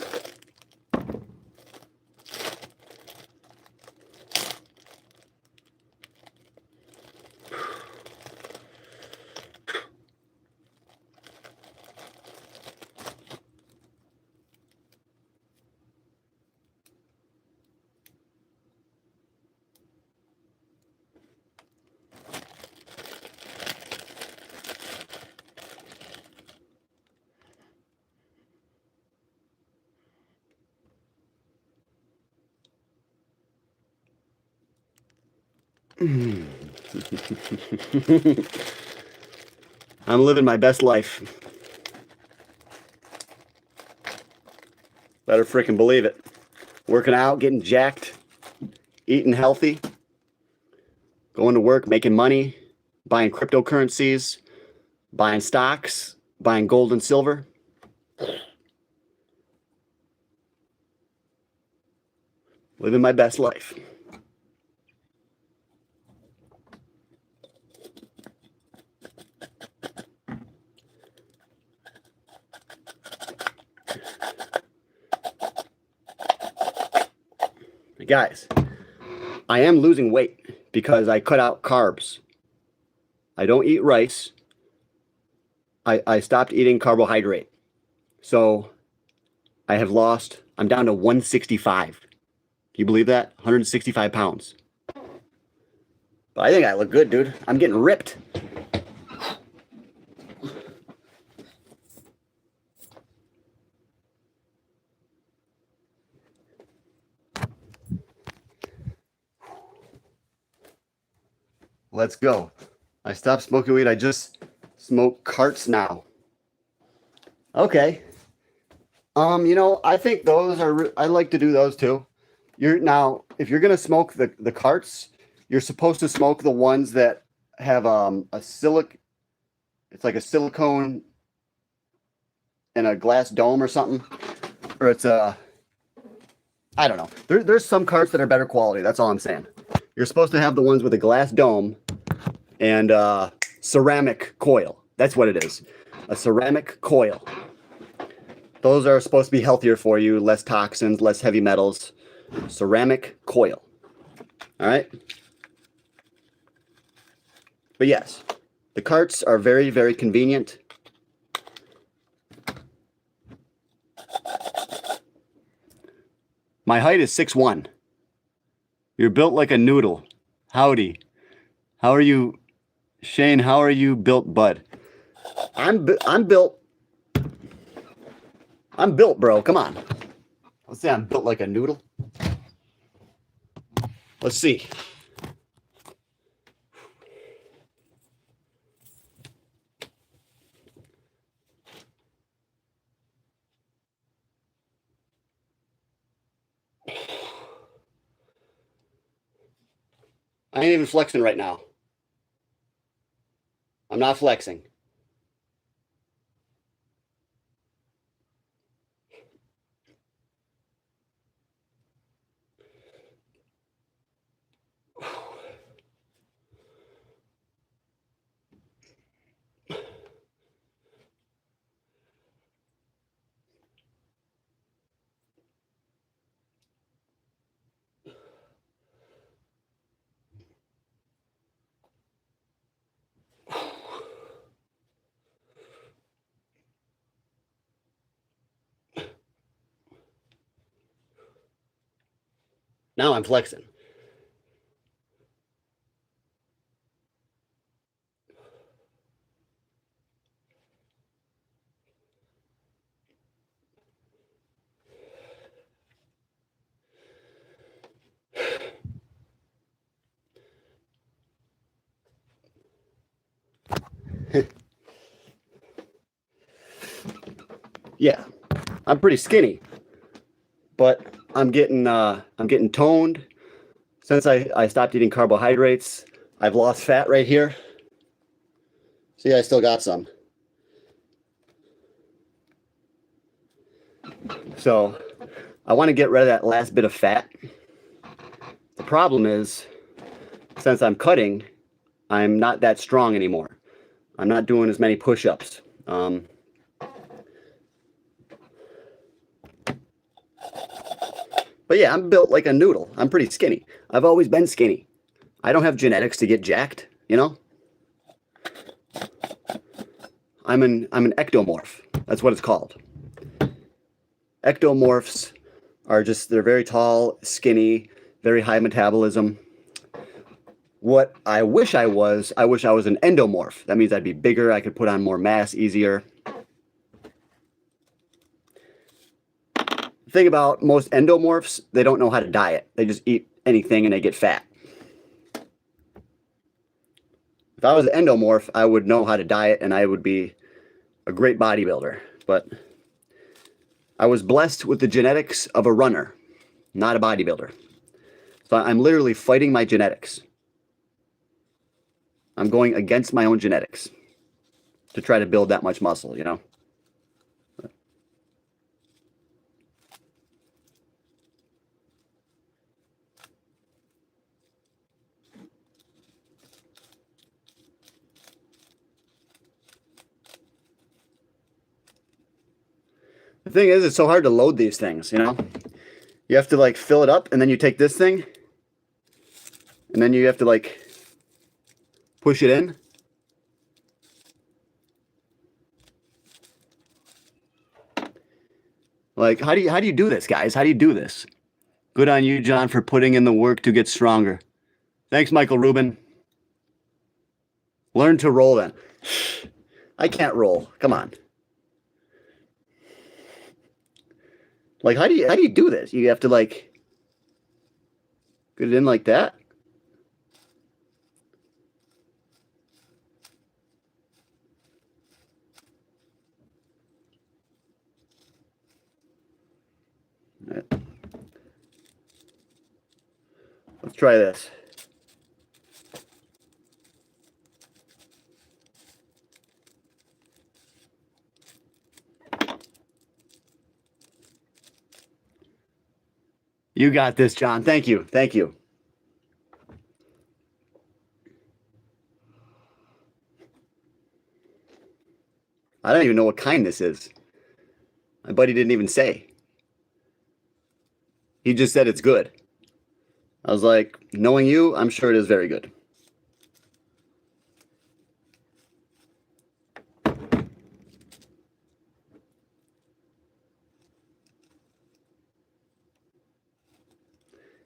I'm living my best life. Better freaking believe it. Working out, getting jacked, eating healthy, going to work, making money, buying cryptocurrencies, buying stocks, buying gold and silver. Living my best life. Guys, I am losing weight because I cut out carbs. I don't eat rice. I stopped eating carbohydrate. So I'm down to 165. Can you believe that? 165 pounds. But I think I look good, dude. I'm getting ripped. Let's go. I stopped smoking weed. I just smoke carts now. Okay. I think those are, I like to do those too. If you're going to smoke the carts, you're supposed to smoke the ones that have it's like a silicone and a glass dome or something. Or it's I don't know. There's some carts that are better quality. That's all I'm saying. You're supposed to have the ones with a glass dome and ceramic coil. That's what it is. A ceramic coil. Those are supposed to be healthier for you, less toxins, less heavy metals. Ceramic coil. All right? But yes, the carts are very, very convenient. My height is 6'1". You're built like a noodle. Howdy. How are you, Shane? How are you built, bud? I'm built. I'm built, bro. Come on. Let's say I'm built like a noodle. Let's see. I ain't even flexing right now. I'm not flexing. Now I'm flexing. Yeah, I'm pretty skinny, but I'm getting toned since I stopped eating carbohydrates. I've lost fat right here. See, I still got some. So I want to get rid of that last bit of fat. The problem is, since I'm cutting, I'm not that strong anymore. I'm not doing as many push-ups. But yeah, I'm built like a noodle. I'm pretty skinny. I've always been skinny. I don't have genetics to get jacked, you know? I'm an ectomorph. That's what it's called. Ectomorphs are just, they're very tall, skinny, very high metabolism. What I wish I was an endomorph. That means I'd be bigger, I could put on more mass easier. The thing about most endomorphs, they don't know how to diet. They just eat anything and they get fat. If I was an endomorph, I would know how to diet and I would be a great bodybuilder. But I was blessed with the genetics of a runner, not a bodybuilder. So I'm literally fighting my genetics. I'm going against my own genetics to try to build that much muscle, you know? The thing is, it's so hard to load these things, you know? You have to like fill it up and then you take this thing and then you have to like push it in. Like, how do you do this, guys? How do you do this? Good on you, John, for putting in the work to get stronger. Thanks, Michael Rubin. Learn to roll then. I can't roll. Come on. Like, how do you do this? You have to like get it in like that. All right. Let's try this. You got this, John. Thank you. Thank you. I don't even know what kind this is. My buddy didn't even say. He just said it's good. I was like, knowing you, I'm sure it is very good.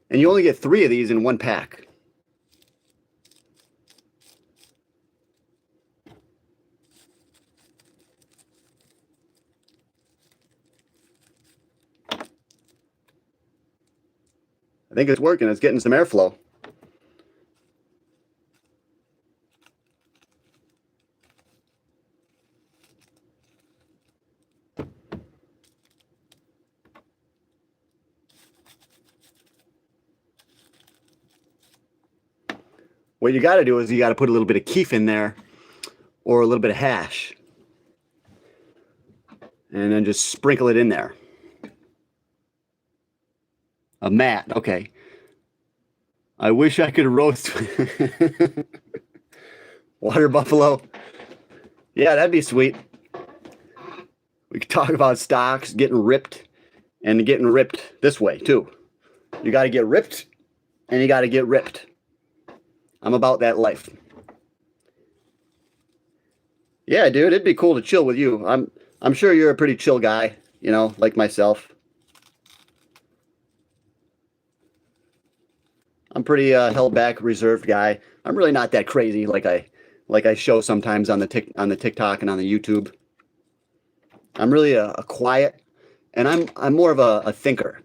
And you only get 3 of these in one pack. I think it's working. It's getting some airflow. What you got to do is you got to put a little bit of keef in there or a little bit of hash. And then just sprinkle it in there. A mat, okay. I wish I could roast water buffalo. Yeah, that'd be sweet. We could talk about stocks getting ripped and getting ripped this way too. You got to get ripped and you got to get ripped. I'm about that life. Yeah, dude, it'd be cool to chill with you. I'm sure you're a pretty chill guy, you know, like myself. I'm pretty held back, reserved guy. I'm really not that crazy like I show sometimes on the TikTok and on the YouTube. I'm really a quiet, and I'm more of a thinker.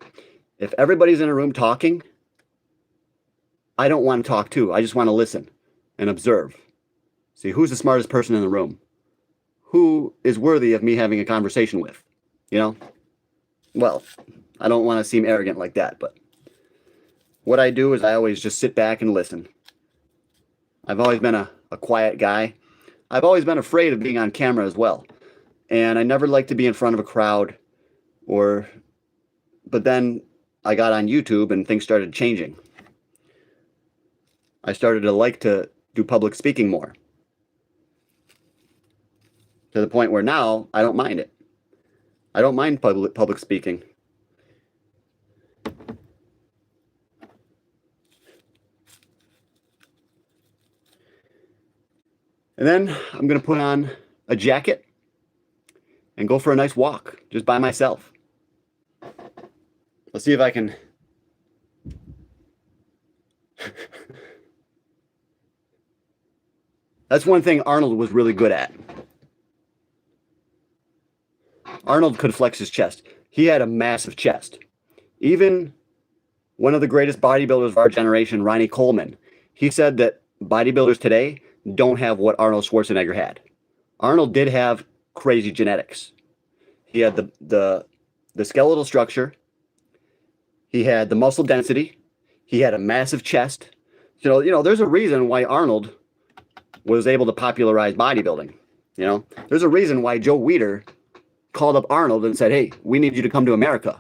If everybody's in a room talking, I don't want to talk too. I just want to listen and observe. See who's the smartest person in the room. Who is worthy of me having a conversation with? You know? Well, I don't want to seem arrogant like that, but what I do is I always just sit back and listen. I've always been a quiet guy. I've always been afraid of being on camera as well. And I never liked to be in front of a crowd but then I got on YouTube and things started changing. I started to like to do public speaking more. To the point where now I don't mind it. I don't mind public speaking. And then I'm going to put on a jacket and go for a nice walk just by myself. Let's see if I can. That's one thing Arnold was really good at. Arnold could flex his chest. He had a massive chest. Even one of the greatest bodybuilders of our generation, Ronnie Coleman, he said that bodybuilders today don't have what Arnold Schwarzenegger had. Arnold did have crazy genetics. He had the skeletal structure. He had the muscle density. He had a massive chest. There's a reason why Arnold was able to popularize bodybuilding. There's a reason why Joe Weider called up Arnold and said, "Hey, we need you to come to America.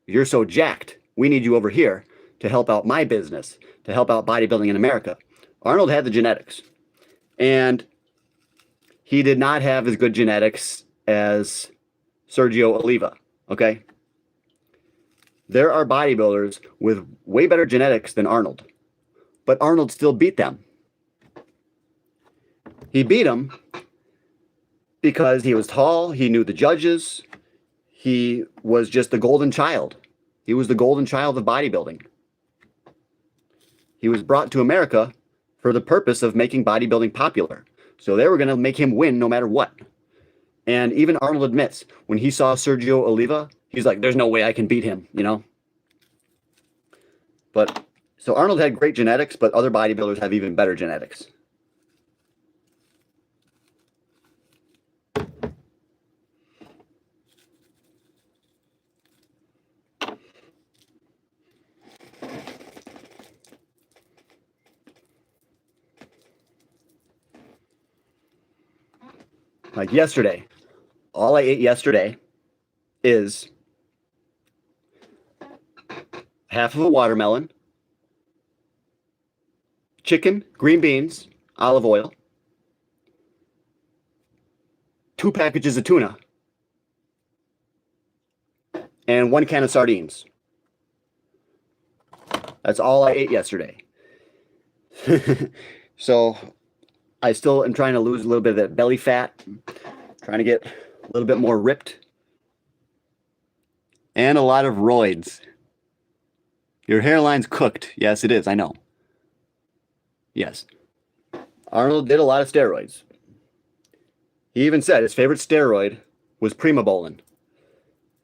You're so jacked. We need you over here to help out my business, to help out bodybuilding in America." Arnold had the genetics. And he did not have as good genetics as Sergio Oliva, okay? There are bodybuilders with way better genetics than Arnold, but Arnold still beat them. He beat them because he was tall, he knew the judges, he was just the golden child. He was the golden child of bodybuilding. He was brought to America for the purpose of making bodybuilding popular. So they were going to make him win no matter what. And even Arnold admits, when he saw Sergio Oliva, he's like, there's no way I can beat him, But, so Arnold had great genetics, but other bodybuilders have even better genetics. Like yesterday, all I ate yesterday is half of a watermelon, chicken, green beans, olive oil, 2 packages of tuna, and 1 can of sardines. That's all I ate yesterday. So I still am trying to lose a little bit of that belly fat, trying to get a little bit more ripped, and a lot of roids. Your hairline's cooked. Yes, it is. I know. Yes. Arnold did a lot of steroids. He even said his favorite steroid was primobolan.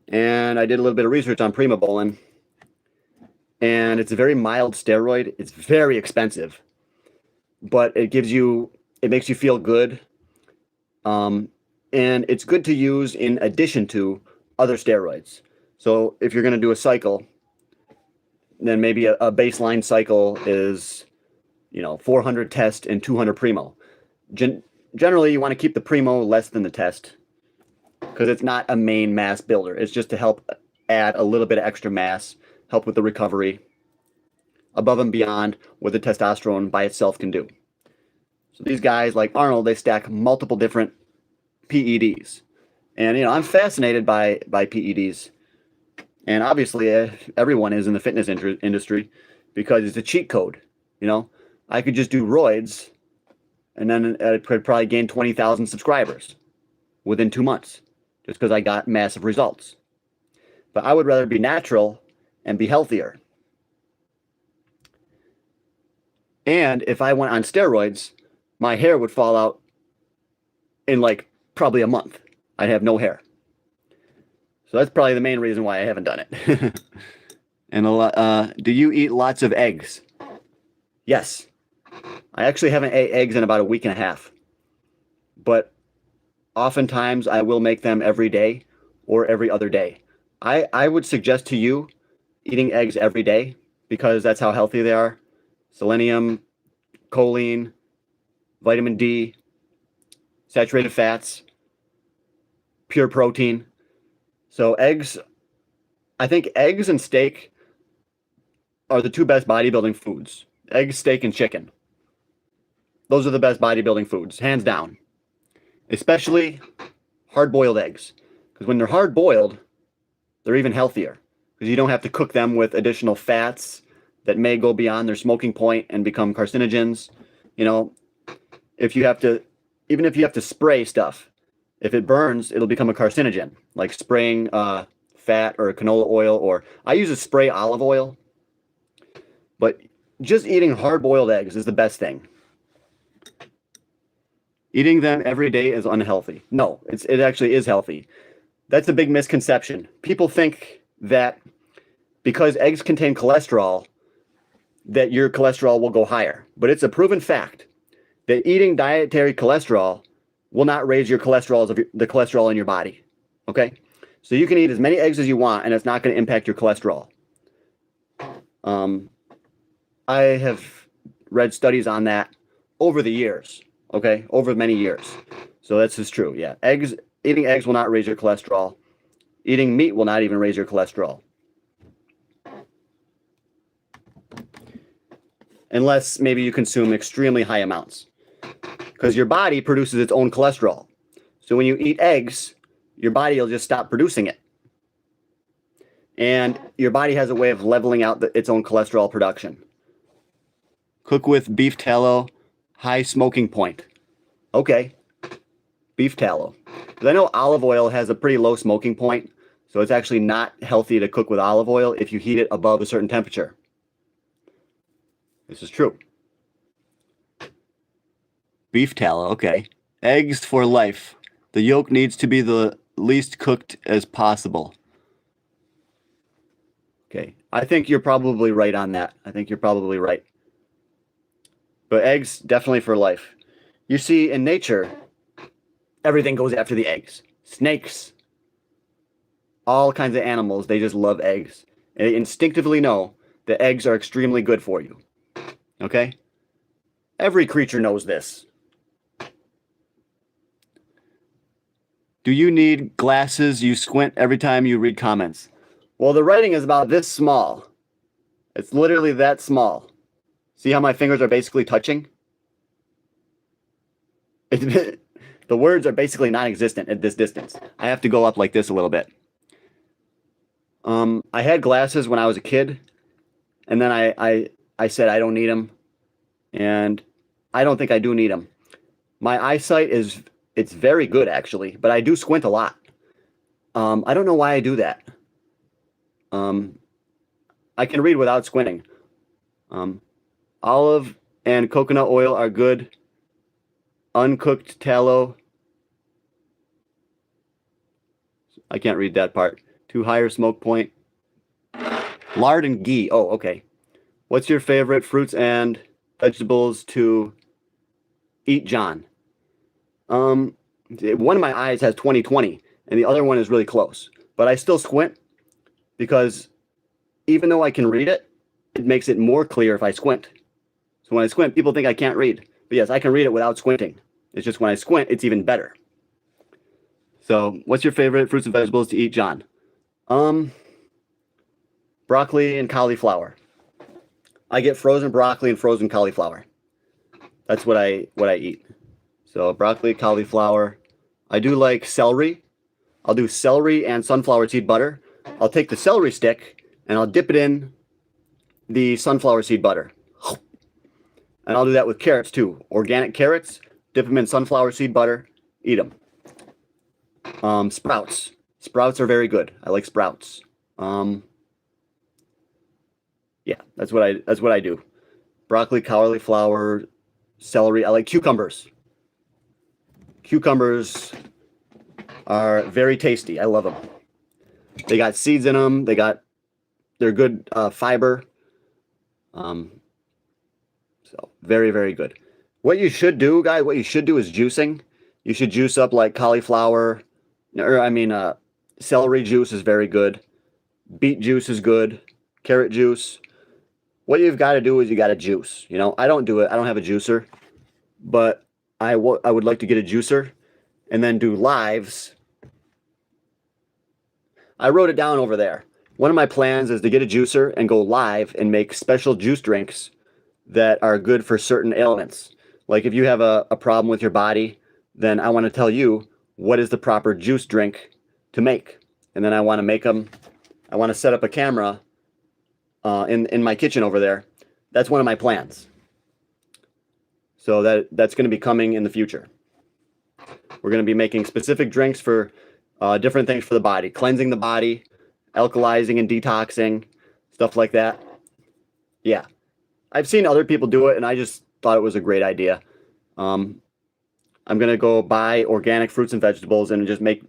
And I did a little bit of research on primobolan. And it's a very mild steroid. It's very expensive. But it makes you feel good. And it's good to use in addition to other steroids. So if you're going to do a cycle, then maybe a baseline cycle is, 400 test and 200 primo. Generally, you want to keep the primo less than the test because it's not a main mass builder. It's just to help add a little bit of extra mass, help with the recovery, above and beyond what the testosterone by itself can do. So these guys like Arnold, they stack multiple different PEDs. And, I'm fascinated by PEDs. And obviously, everyone is in the fitness industry because it's a cheat code. I could just do roids, and then I could probably gain 20,000 subscribers within 2 months just because I got massive results. But I would rather be natural and be healthier. And if I went on steroids, my hair would fall out in like probably a month. I'd have no hair. So that's probably the main reason why I haven't done it. And do you eat lots of eggs? Yes. I actually haven't ate eggs in about a week and a half. But oftentimes I will make them every day or every other day. I would suggest to you eating eggs every day because that's how healthy they are. Selenium, choline, vitamin D, saturated fats, pure protein. So eggs, I think eggs and steak are the two best bodybuilding foods. Eggs, steak, and chicken. Those are the best bodybuilding foods, hands down. Especially hard-boiled eggs. Because when they're hard-boiled, they're even healthier. Because you don't have to cook them with additional fats that may go beyond their smoking point and become carcinogens. You know, even if you have to spray stuff, if it burns, it'll become a carcinogen. Like spraying fat or canola oil, or I use a spray olive oil. But just eating hard-boiled eggs is the best thing. Eating them every day is unhealthy. No, it actually is healthy. That's a big misconception. People think that because eggs contain cholesterol, that your cholesterol will go higher. But it's a proven fact that eating dietary cholesterol will not raise your cholesterol, the cholesterol in your body. Okay? So you can eat as many eggs as you want, and it's not going to impact your cholesterol. I have read studies on that over the years. Okay, over many years. So that's just true. Yeah, eating eggs will not raise your cholesterol. Eating meat will not even raise your cholesterol. Unless maybe you consume extremely high amounts. Because your body produces its own cholesterol. So when you eat eggs, your body will just stop producing it. And your body has a way of leveling out its own cholesterol production. Cook with beef tallow, high smoking point. Okay, beef tallow. Because I know olive oil has a pretty low smoking point, so it's actually not healthy to cook with olive oil if you heat it above a certain temperature. This is true. Beef tallow, okay. Eggs for life. The yolk needs to be the least cooked as possible. Okay, I think you're probably right on that. I think you're probably right. But eggs, definitely for life. You see, in nature, everything goes after the eggs. Snakes, all kinds of animals, they just love eggs. And they instinctively know that eggs are extremely good for you. Okay? Every creature knows this. Do you need glasses? You squint every time you read comments. Well, the writing is about this small. It's literally that small. See how my fingers are basically touching? The words are basically non-existent at this distance. I have to go up like this a little bit. I had glasses when I was a kid, and then I said I don't need them, and I don't think I do need them. My eyesight it's very good actually, but I do squint a lot. I don't know why I do that. I can read without squinting. Olive and coconut oil are good. Uncooked tallow. I can't read that part. Too higher smoke point. Lard and ghee. Oh, okay. What's your favorite fruits and vegetables to eat, John? One of my eyes has 20/20, and the other one is really close. But I still squint because even though I can read it, it makes it more clear if I squint. So when I squint, people think I can't read. But yes, I can read it without squinting. It's just when I squint, it's even better. So what's your favorite fruits and vegetables to eat, John? Broccoli and cauliflower. I get frozen broccoli and frozen cauliflower. That's what I eat. So broccoli, cauliflower. I do like celery. I'll do celery and sunflower seed butter. I'll take the celery stick and I'll dip it in the sunflower seed butter. And I'll do that with carrots too. Organic carrots, dip them in sunflower seed butter, eat them. Sprouts. Sprouts are very good. I like sprouts. Yeah, that's what I do. broccoli, cauliflower, celery. I like cucumbers. Cucumbers are very tasty. I love them. They got seeds in them. They're good fiber. So very, very good. What you should do, guys, what you should do is juicing. You should juice up like cauliflower, celery juice is very good. Beet juice is good. Carrot juice. What you've got to do is you got to juice. You know, I don't do it. I don't have a juicer, but I would like to get a juicer and then do lives. I wrote it down over there. One of my plans is to get a juicer and go live and make special juice drinks that are good for certain ailments. Like if you have a problem with your body, then I want to tell you what is the proper juice drink to make. And then I want to make them. I want to set up a camera in my kitchen over there. That's one of my plans. So that's going to be coming in the future. We're going to be making specific drinks for different things for the body, cleansing the body, alkalizing and detoxing, stuff like that. Yeah. I've seen other people do it, and I just thought it was a great idea. I'm going to go buy organic fruits and vegetables and just make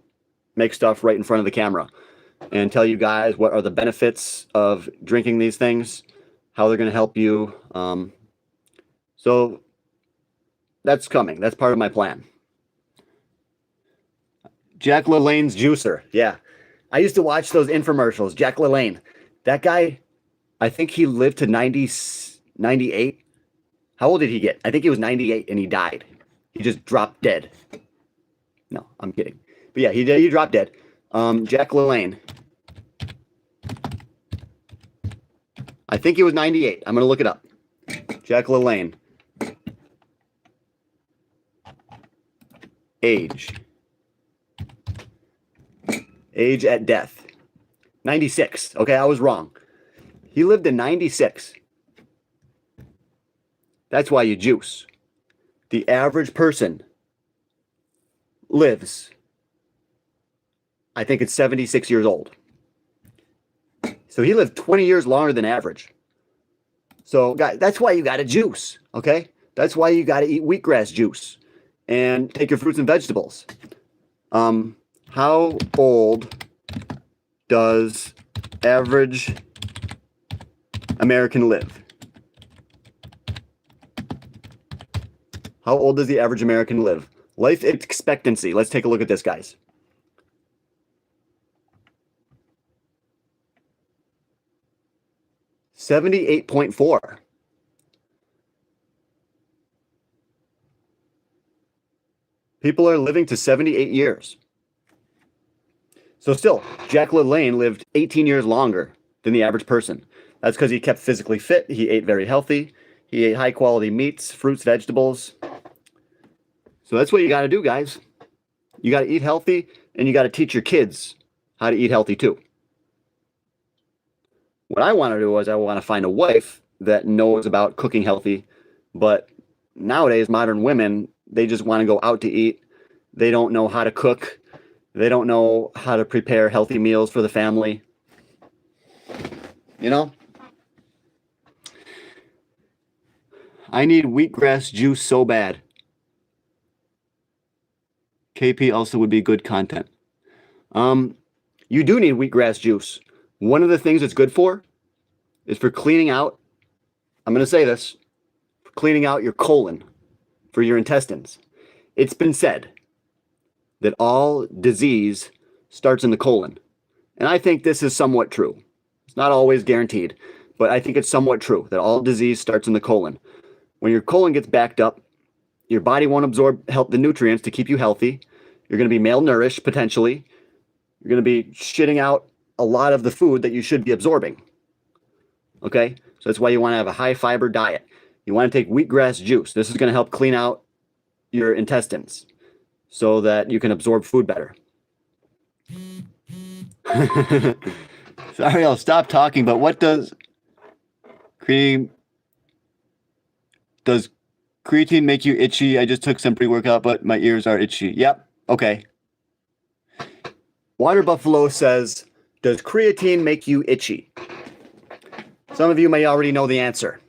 stuff right in front of the camera and tell you guys what are the benefits of drinking these things, how they're going to help you. So that's coming. That's part of my plan. Jack LaLanne's juicer. Yeah. I used to watch those infomercials. Jack LaLanne. That guy, I think he lived to 98. How old did he get? I think he was 98 and he died. He just dropped dead. No, I'm kidding. But yeah, he dropped dead. Jack LaLanne. I think he was 98. I'm going to look it up. Jack LaLanne. Age at death. 96. Okay, I was wrong. He lived to 96. That's why you juice. The average person lives, I think it's 76 years old. So he lived 20 years longer than average. So guys, that's why you got to juice, okay? That's why you got to eat wheatgrass juice and take your fruits and vegetables. How old does average American live? How old does the average American live? Life expectancy. Let's take a look at this, guys. $78.4. People are living to 78 years. So still, Jack LaLanne lived 18 years longer than the average person. That's because he kept physically fit. He ate very healthy. He ate high quality meats, fruits, vegetables. So that's what you got to do, guys. You got to eat healthy, and you got to teach your kids how to eat healthy too. What I want to do is I want to find a wife that knows about cooking healthy, but nowadays modern women, they just want to go out to eat. They don't know how to cook. They don't know how to prepare healthy meals for the family. You know? I need wheatgrass juice so bad. KP also would be good content. You do need wheatgrass juice. One of the things it's good for is for cleaning out, I'm going to say this, for cleaning out your colon, for your intestines. It's been said that all disease starts in the colon. And I think this is somewhat true. It's not always guaranteed, but I think it's somewhat true that all disease starts in the colon. When your colon gets backed up, your body won't absorb the nutrients to keep you healthy. You're going to be malnourished, potentially. You're going to be shitting out a lot of the food that you should be absorbing. Okay? So that's why you want to have a high fiber diet. You want to take wheatgrass juice. This is going to help clean out your intestines so that you can absorb food better. Sorry, I'll stop talking, but what does creatine make you itchy? I just took some pre-workout, but my ears are itchy. Yep. Okay. Water Buffalo says, does creatine make you itchy? Some of you may already know the answer.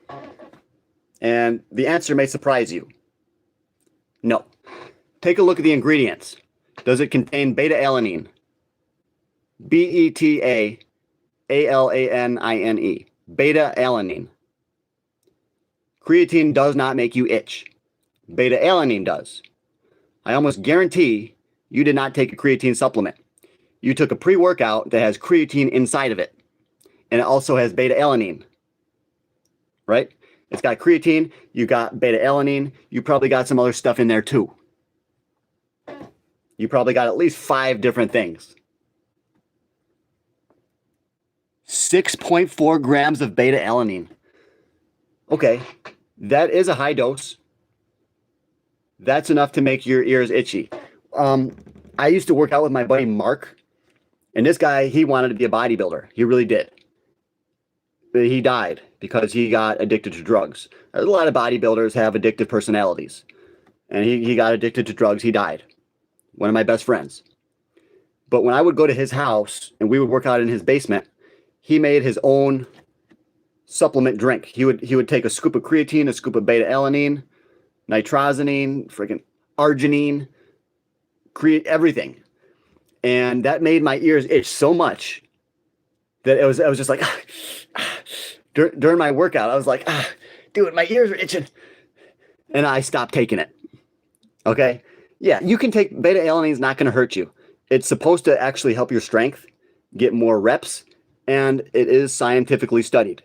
And the answer may surprise you. No. Take a look at the ingredients. Does it contain beta-alanine? Beta-alanine. Beta-alanine. Creatine does not make you itch. Beta-alanine does. I almost guarantee you did not take a creatine supplement. You took a pre-workout that has creatine inside of it. And it also has beta-alanine. Right? It's got creatine, you got beta-alanine, you probably got some other stuff in there too. You probably got at least 5 different things. 6.4 grams of beta-alanine. Okay, that is a high dose. That's enough to make your ears itchy. I used to work out with my buddy Mark, and this guy, he wanted to be a bodybuilder. He really did. But he died because he got addicted to drugs. A lot of bodybuilders have addictive personalities. And he got addicted to drugs. He died. One of my best friends. But when I would go to his house and we would work out in his basement, he made his own supplement drink. He would take a scoop of creatine, a scoop of beta-alanine, nitrosamine, freaking arginine, everything. And that made my ears itch so much that I was just like, during my workout, I was like, dude, my ears are itching. And I stopped taking it. Okay? Yeah, you can take beta-alanine, is not going to hurt you. It's supposed to actually help your strength, get more reps, and it is scientifically studied.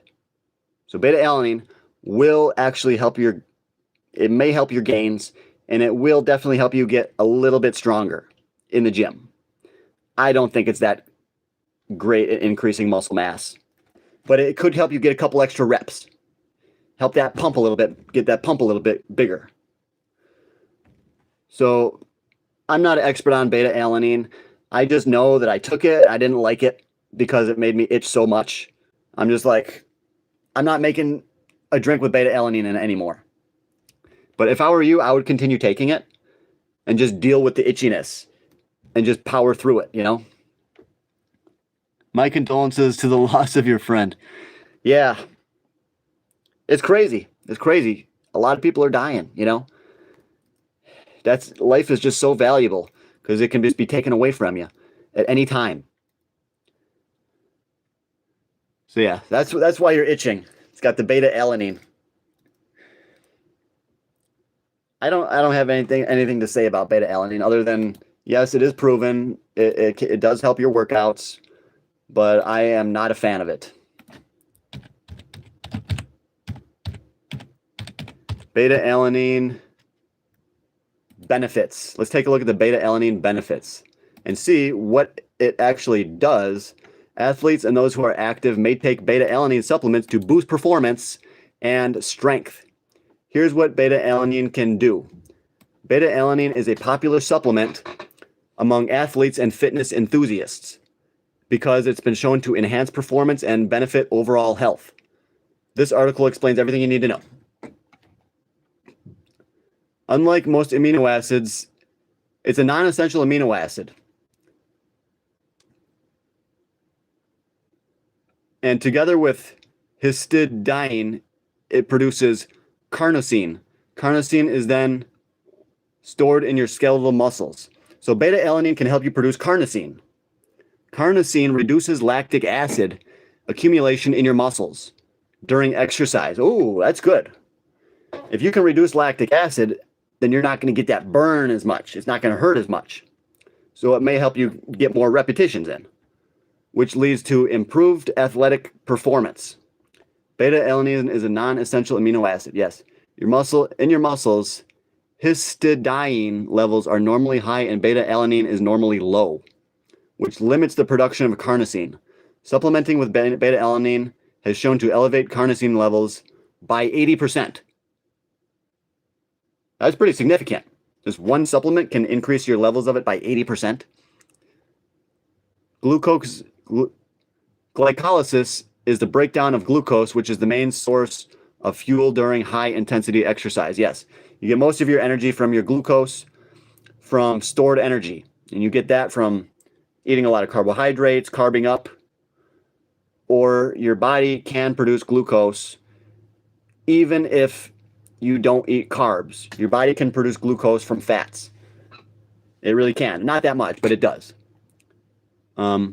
So beta-alanine will actually help it may help your gains, and it will definitely help you get a little bit stronger in the gym. I don't think it's that great at increasing muscle mass, but it could help you get a couple extra reps. Help that pump a little bit, get that pump a little bit bigger. So I'm not an expert on beta-alanine. I just know that I took it. I didn't like it because it made me itch so much. I'm just like, I'm not making a drink with beta-alanine in it anymore. But if I were you, I would continue taking it and just deal with the itchiness and just power through it, you know? My condolences to the loss of your friend. Yeah. It's crazy. It's crazy. A lot of people are dying, you know? Life is just so valuable because it can just be taken away from you at any time. So yeah, that's why you're itching. It's got the beta-alanine. I don't have anything to say about beta-alanine other than, yes, it is proven. It does help your workouts, but I am not a fan of it. Beta-alanine benefits. Let's take a look at the beta-alanine benefits and see what it actually does. Athletes and those who are active may take beta-alanine supplements to boost performance and strength. Here's what beta-alanine can do. Beta-alanine is a popular supplement among athletes and fitness enthusiasts because it's been shown to enhance performance and benefit overall health. This article explains everything you need to know. Unlike most amino acids, it's a non-essential amino acid. And together with histidine, it produces carnosine. Carnosine is then stored in your skeletal muscles. So beta-alanine can help you produce carnosine. Carnosine reduces lactic acid accumulation in your muscles during exercise. Oh, that's good. If you can reduce lactic acid, then you're not going to get that burn as much. It's not going to hurt as much. So it may help you get more repetitions in, which leads to improved athletic performance. Beta-alanine is a non-essential amino acid. Yes, in your muscles, histidine levels are normally high and beta-alanine is normally low, which limits the production of carnosine. Supplementing with beta-alanine has shown to elevate carnosine levels by 80%. That's pretty significant. Just one supplement can increase your levels of it by 80%. Glycolysis is the breakdown of glucose, which is the main source of fuel during high-intensity exercise. Yes, you get most of your energy from your glucose, from stored energy. And you get that from eating a lot of carbohydrates, carbing up, or your body can produce glucose even if you don't eat carbs. Your body can produce glucose from fats. It really can. Not that much, but it does. But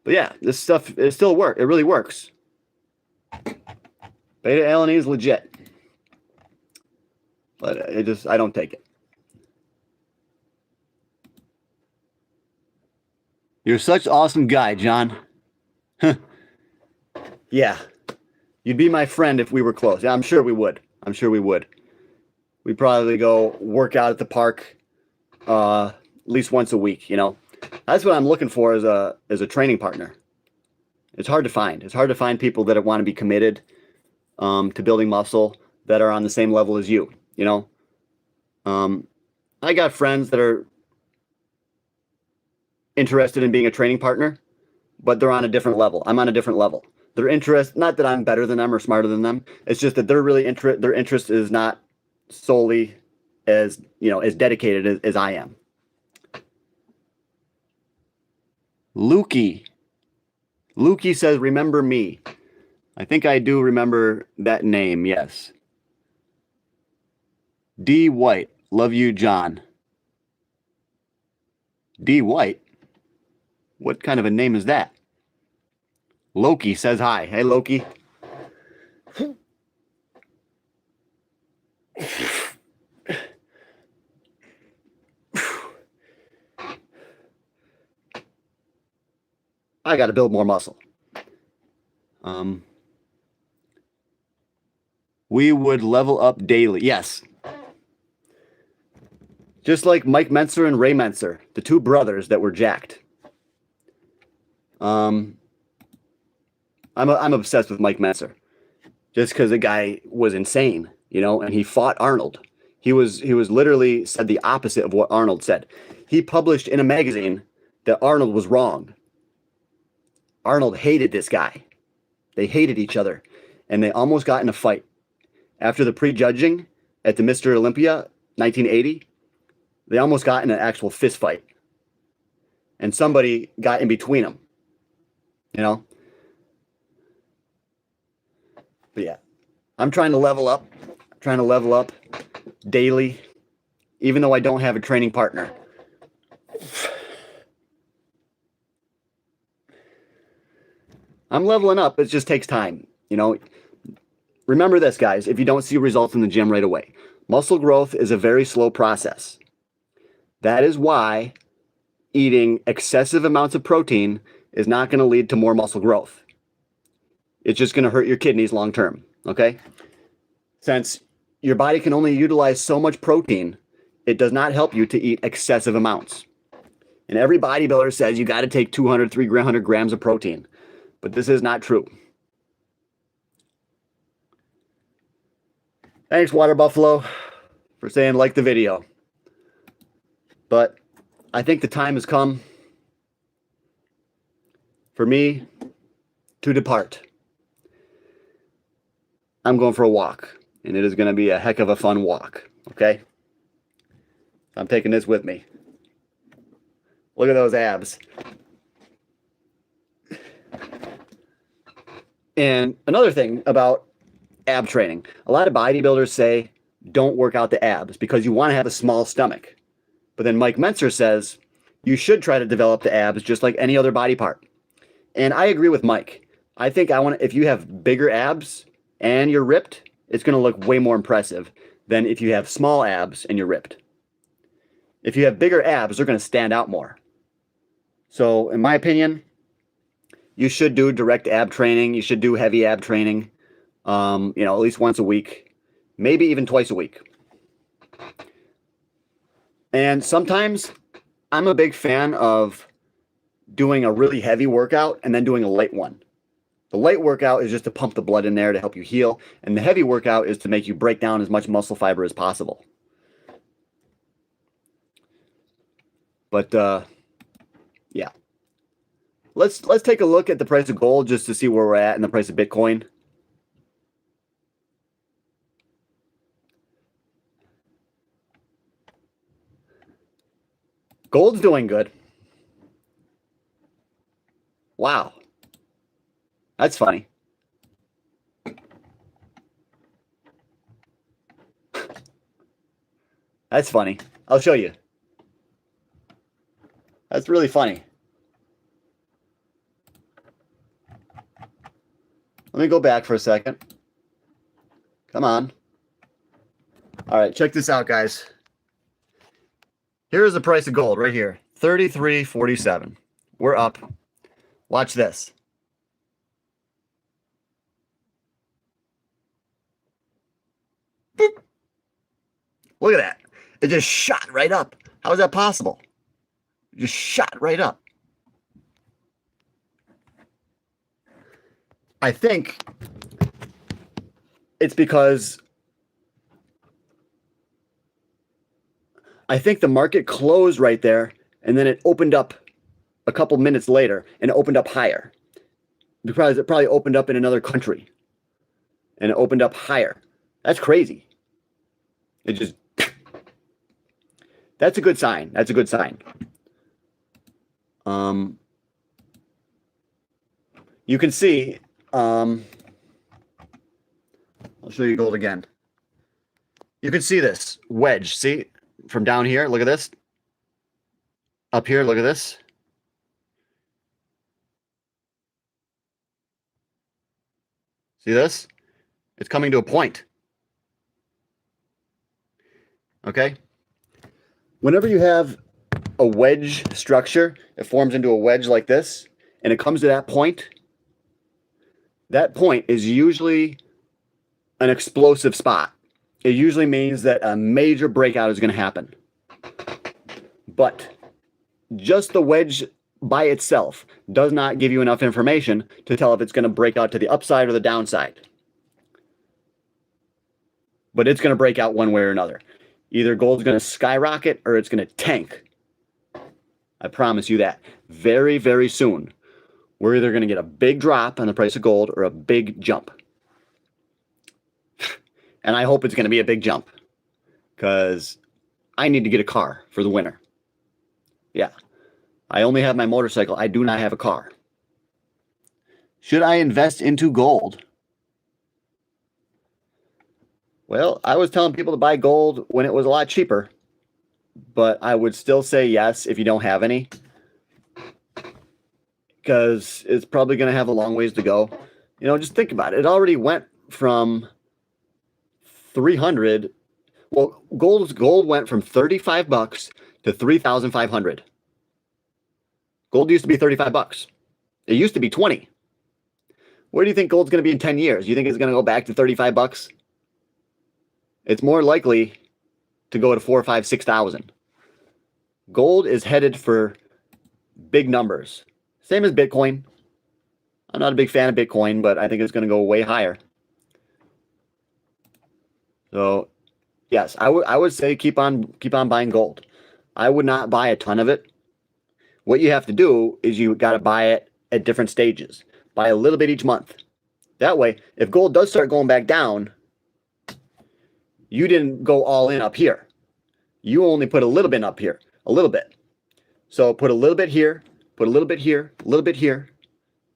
yeah, this stuff, it still works. It really works. Beta-alanine is legit. But I don't take it. You're such an awesome guy, John. Yeah. You'd be my friend if we were close. Yeah, I'm sure we would. I'm sure we would. We'd probably go work out at the park at least once a week, you know. That's what I'm looking for as a training partner. It's hard to find. It's hard to find people that want to be committed to building muscle that are on the same level as you, you know. I got friends that are interested in being a training partner, but they're on a different level. I'm on a different level. They're interested, not that I'm better than them or smarter than them. It's just that they're really their interest is not solely as, you know, as dedicated as I am. Lukey says, remember me. I think I do remember that name, yes. D. White, love you, John. D. White? What kind of a name is that? Loki says hi. Hey, Loki. I got to build more muscle. We would level up daily. Yes. Just like Mike Mentzer and Ray Mentzer, the two brothers that were jacked. I'm obsessed with Mike Mentzer, just because the guy was insane, you know, and he fought Arnold. He was literally said the opposite of what Arnold said. He published in a magazine that Arnold was wrong. Arnold hated this guy. They hated each other, and they almost got in a fight. After the prejudging at the Mr. Olympia 1980, they almost got in an actual fist fight. And somebody got in between them, you know? But yeah, I'm trying to level up. I'm trying to level up daily, even though I don't have a training partner. I'm leveling up. It just takes time, you know? Remember this, guys, if you don't see results in the gym right away. Muscle growth is a very slow process. That is why eating excessive amounts of protein is not going to lead to more muscle growth. It's just going to hurt your kidneys long term, okay? Since your body can only utilize so much protein, it does not help you to eat excessive amounts. And every bodybuilder says you got to take 200, 300 grams of protein. But this is not true. Thanks, Water Buffalo, for saying like the video. But I think the time has come for me to depart. I'm going for a walk, and it is going to be a heck of a fun walk, okay? I'm taking this with me. Look at those abs. And another thing about ab training, a lot of bodybuilders say don't work out the abs because you want to have a small stomach. But then Mike Mentzer says you should try to develop the abs just like any other body part. And I agree with Mike. I think if you have bigger abs and you're ripped, it's going to look way more impressive than if you have small abs and you're ripped. If you have bigger abs, they're going to stand out more. So in my opinion, you should do direct ab training. You should do heavy ab training, you know, at least once a week, maybe even twice a week. And sometimes I'm a big fan of doing a really heavy workout and then doing a light one. The light workout is just to pump the blood in there to help you heal. And the heavy workout is to make you break down as much muscle fiber as possible. But yeah. Let's take a look at the price of gold just to see where we're at and the price of Bitcoin. Gold's doing good. Wow. That's funny. That's funny. I'll show you. That's really funny. Let me go back for a second. Come on. All right, check this out, guys. Here's the price of gold right here, $33.47. We're up. Watch this. Boop. Look at that. It just shot right up. How is that possible? It just shot right up. I think it's because I think the market closed right there and then it opened up a couple minutes later and it opened up higher. Because it probably opened up in another country and it opened up higher. That's crazy. It just, that's a good sign. That's a good sign. You can see, I'll show you gold again. You can see this wedge. See from down here, look at this. Up here, look at this. See this? It's coming to a point. Okay? Whenever you have a wedge structure, it forms into a wedge like this, and it comes to that point is usually an explosive spot. It usually means that a major breakout is going to happen. But just the wedge by itself does not give you enough information to tell if it's going to break out to the upside or the downside. But it's going to break out one way or another. Either gold's going to skyrocket or it's going to tank. I promise you that. Very, very soon, we're either going to get a big drop on the price of gold or a big jump. And I hope it's going to be a big jump because I need to get a car for the winter. Yeah. I only have my motorcycle. I do not have a car. Should I invest into gold? Well, I was telling people to buy gold when it was a lot cheaper, but I would still say yes if you don't have any, because it's probably going to have a long ways to go. You know, just think about it. It already went from 300. Well, gold went from $35 to 3,500. Gold used to be $35. It used to be 20. Where do you think gold's going to be in 10 years? You think it's going to go back to $35? It's more likely to go to 4,000, 5,000, 6,000. Gold is headed for big numbers. Same as Bitcoin. I'm not a big fan of Bitcoin, but I think it's going to go way higher. So, yes, I would say keep on buying gold. I would not buy a ton of it. What you have to do is you got to buy it at different stages. Buy a little bit each month. That way, if gold does start going back down, you didn't go all in up here. You only put a little bit up here, a little bit. So put a little bit here, put a little bit here, a little bit here.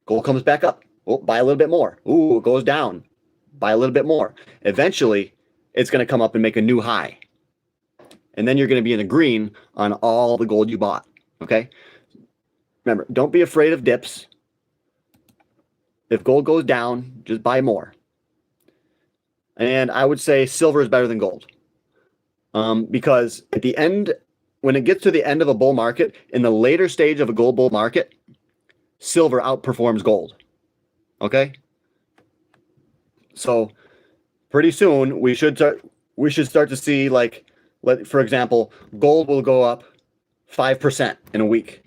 Gold comes back up. Oh, buy a little bit more. Ooh, it goes down. Buy a little bit more. Eventually, it's going to come up and make a new high. And then you're going to be in the green on all the gold you bought. Okay? Remember, don't be afraid of dips. If gold goes down, just buy more. And I would say silver is better than gold. Because at the end, when it gets to the end of a bull market, in the later stage of a gold bull market, silver outperforms gold. Okay? So pretty soon we should start to see, like, for example, gold will go up 5% in a week.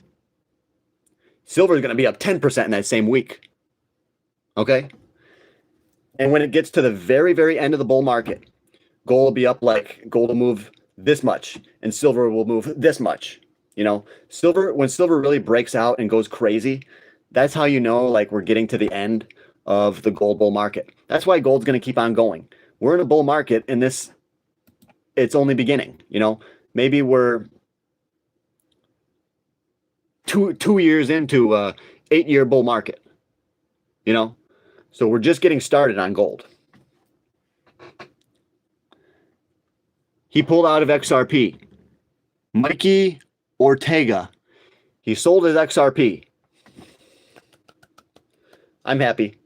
Silver is going to be up 10% in that same week. Okay? And when it gets to the very, very end of the bull market, gold will be up, like, gold will move this much and silver will move this much. You know, when silver really breaks out and goes crazy, that's how you know, like, we're getting to the end of the gold bull market. That's why gold's going to keep on going. We're in a bull market and it's only beginning, you know. Maybe we're two years into a 8-year bull market, you know. So we're just getting started on gold. He pulled out of XRP. Mikey Ortega. He sold his XRP. I'm happy.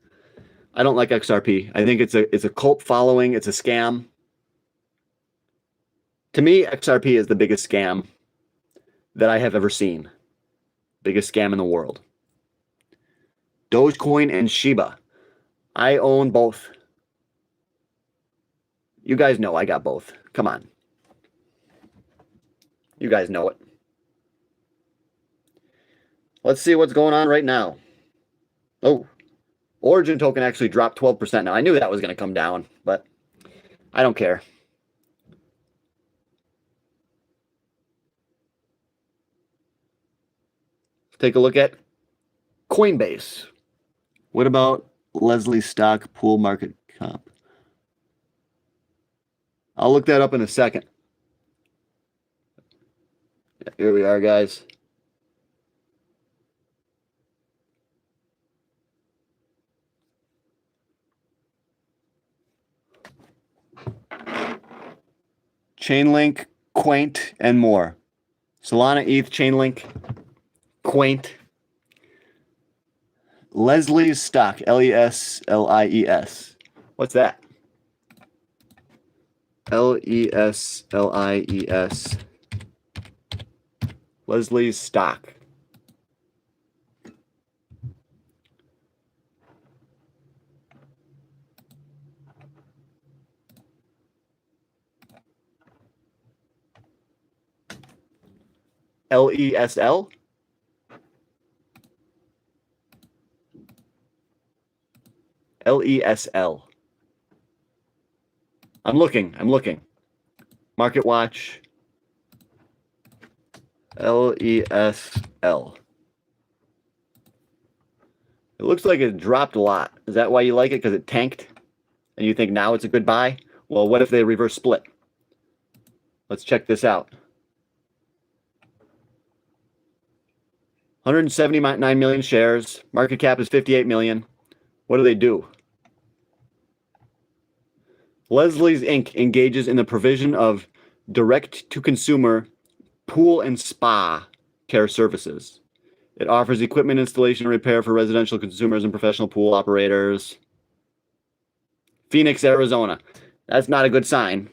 I don't like XRP. I think it's a cult following. It's a scam. To me, XRP is the biggest scam that I have ever seen. Biggest scam in the world. Dogecoin and Shiba. I own both. You guys know I got both. Come on. You guys know it. Let's see what's going on right now. Oh, Origin token actually dropped 12% now. I knew that was going to come down, but I don't care. Let's take a look at Coinbase. What about Leslie stock pool market comp? I'll look that up in a second. Here we are, guys. Chainlink, Quaint, and more. Solana, ETH, Chainlink, Quaint. Leslie's stock, Leslies. What's that? Leslies. Leslie's stock. LESL? LESL. I'm looking. Market Watch. LESL. It looks like it dropped a lot. Is that why you like it? Because it tanked? And you think now it's a good buy? Well, what if they reverse split? Let's check this out. 179 million shares. Market cap is 58 million. What do? Leslie's Inc. engages in the provision of direct-to-consumer pool and spa care services. It offers equipment installation and repair for residential consumers and professional pool operators. Phoenix, Arizona. That's not a good sign.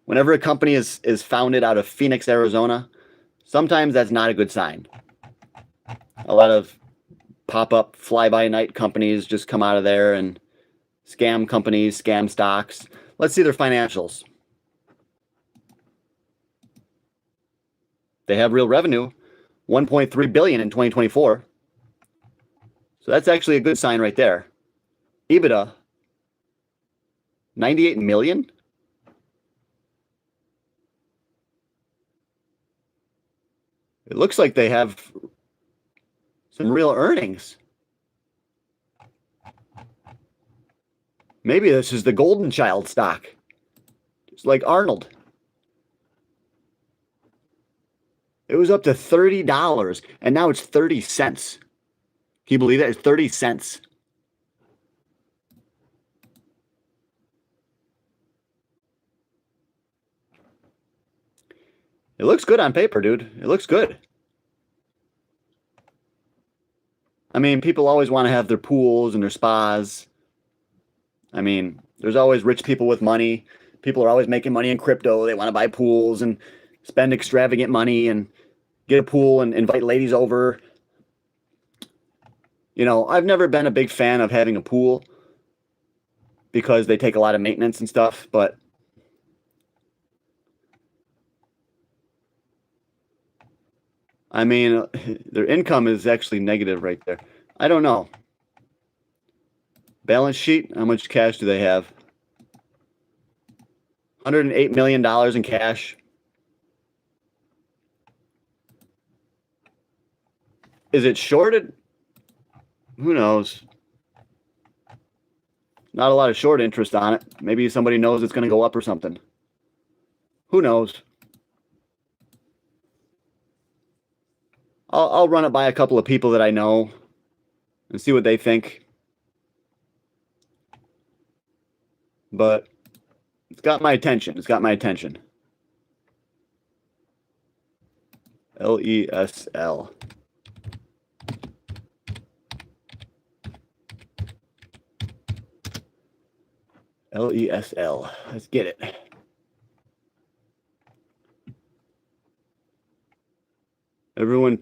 Whenever a company is founded out of Phoenix, Arizona, sometimes that's not a good sign. A lot of pop-up fly-by-night companies just come out of there and scam companies, scam stocks. Let's see their financials. They have real revenue, 1.3 billion in 2024. So that's actually a good sign right there. EBITDA, 98 million. It looks like they have some real earnings. Maybe this is the golden child stock. It's like Arnold. It was up to $30, and now it's 30 cents. Can you believe that? It's 30 cents. It looks good on paper, dude. It looks good. I mean, people always want to have their pools and their spas. I mean, there's always rich people with money. People are always making money in crypto. They want to buy pools and spend extravagant money and get a pool and invite ladies over. You know, I've never been a big fan of having a pool because they take a lot of maintenance and stuff, but I mean, their income is actually negative right there. I don't know. Balance sheet, how much cash do they have? $108 million in cash. Is it shorted? Who knows? Not a lot of short interest on it. Maybe somebody knows it's going to go up or something. Who knows? I'll run it by a couple of people that I know and see what they think. But It's got my attention. It's got my attention. LESL. LESL. Let's get it. Everyone.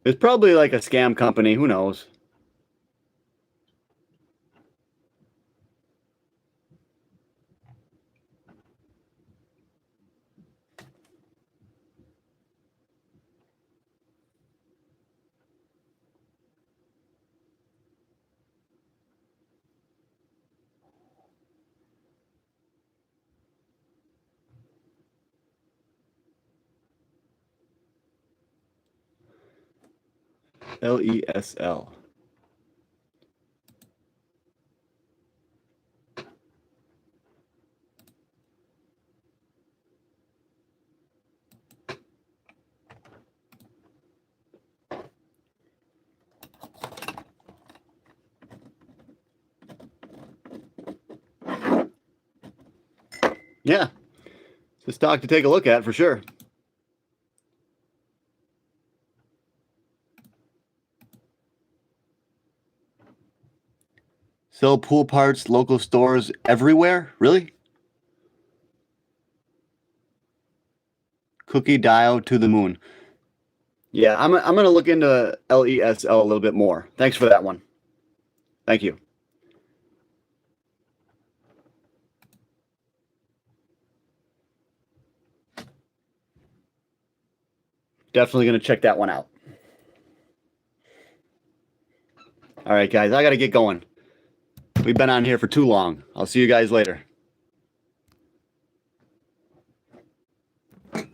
It's probably like a scam company. Who knows? LESL. Yeah, it's a stock to take a look at for sure. Sell pool parts, local stores everywhere? Really? Cookie dial to the moon. Yeah, I'm going to look into LESL a little bit more. Thanks for that one. Thank you. Definitely going to check that one out. All right, guys, I got to get going. We've been on here for too long. I'll see you guys later.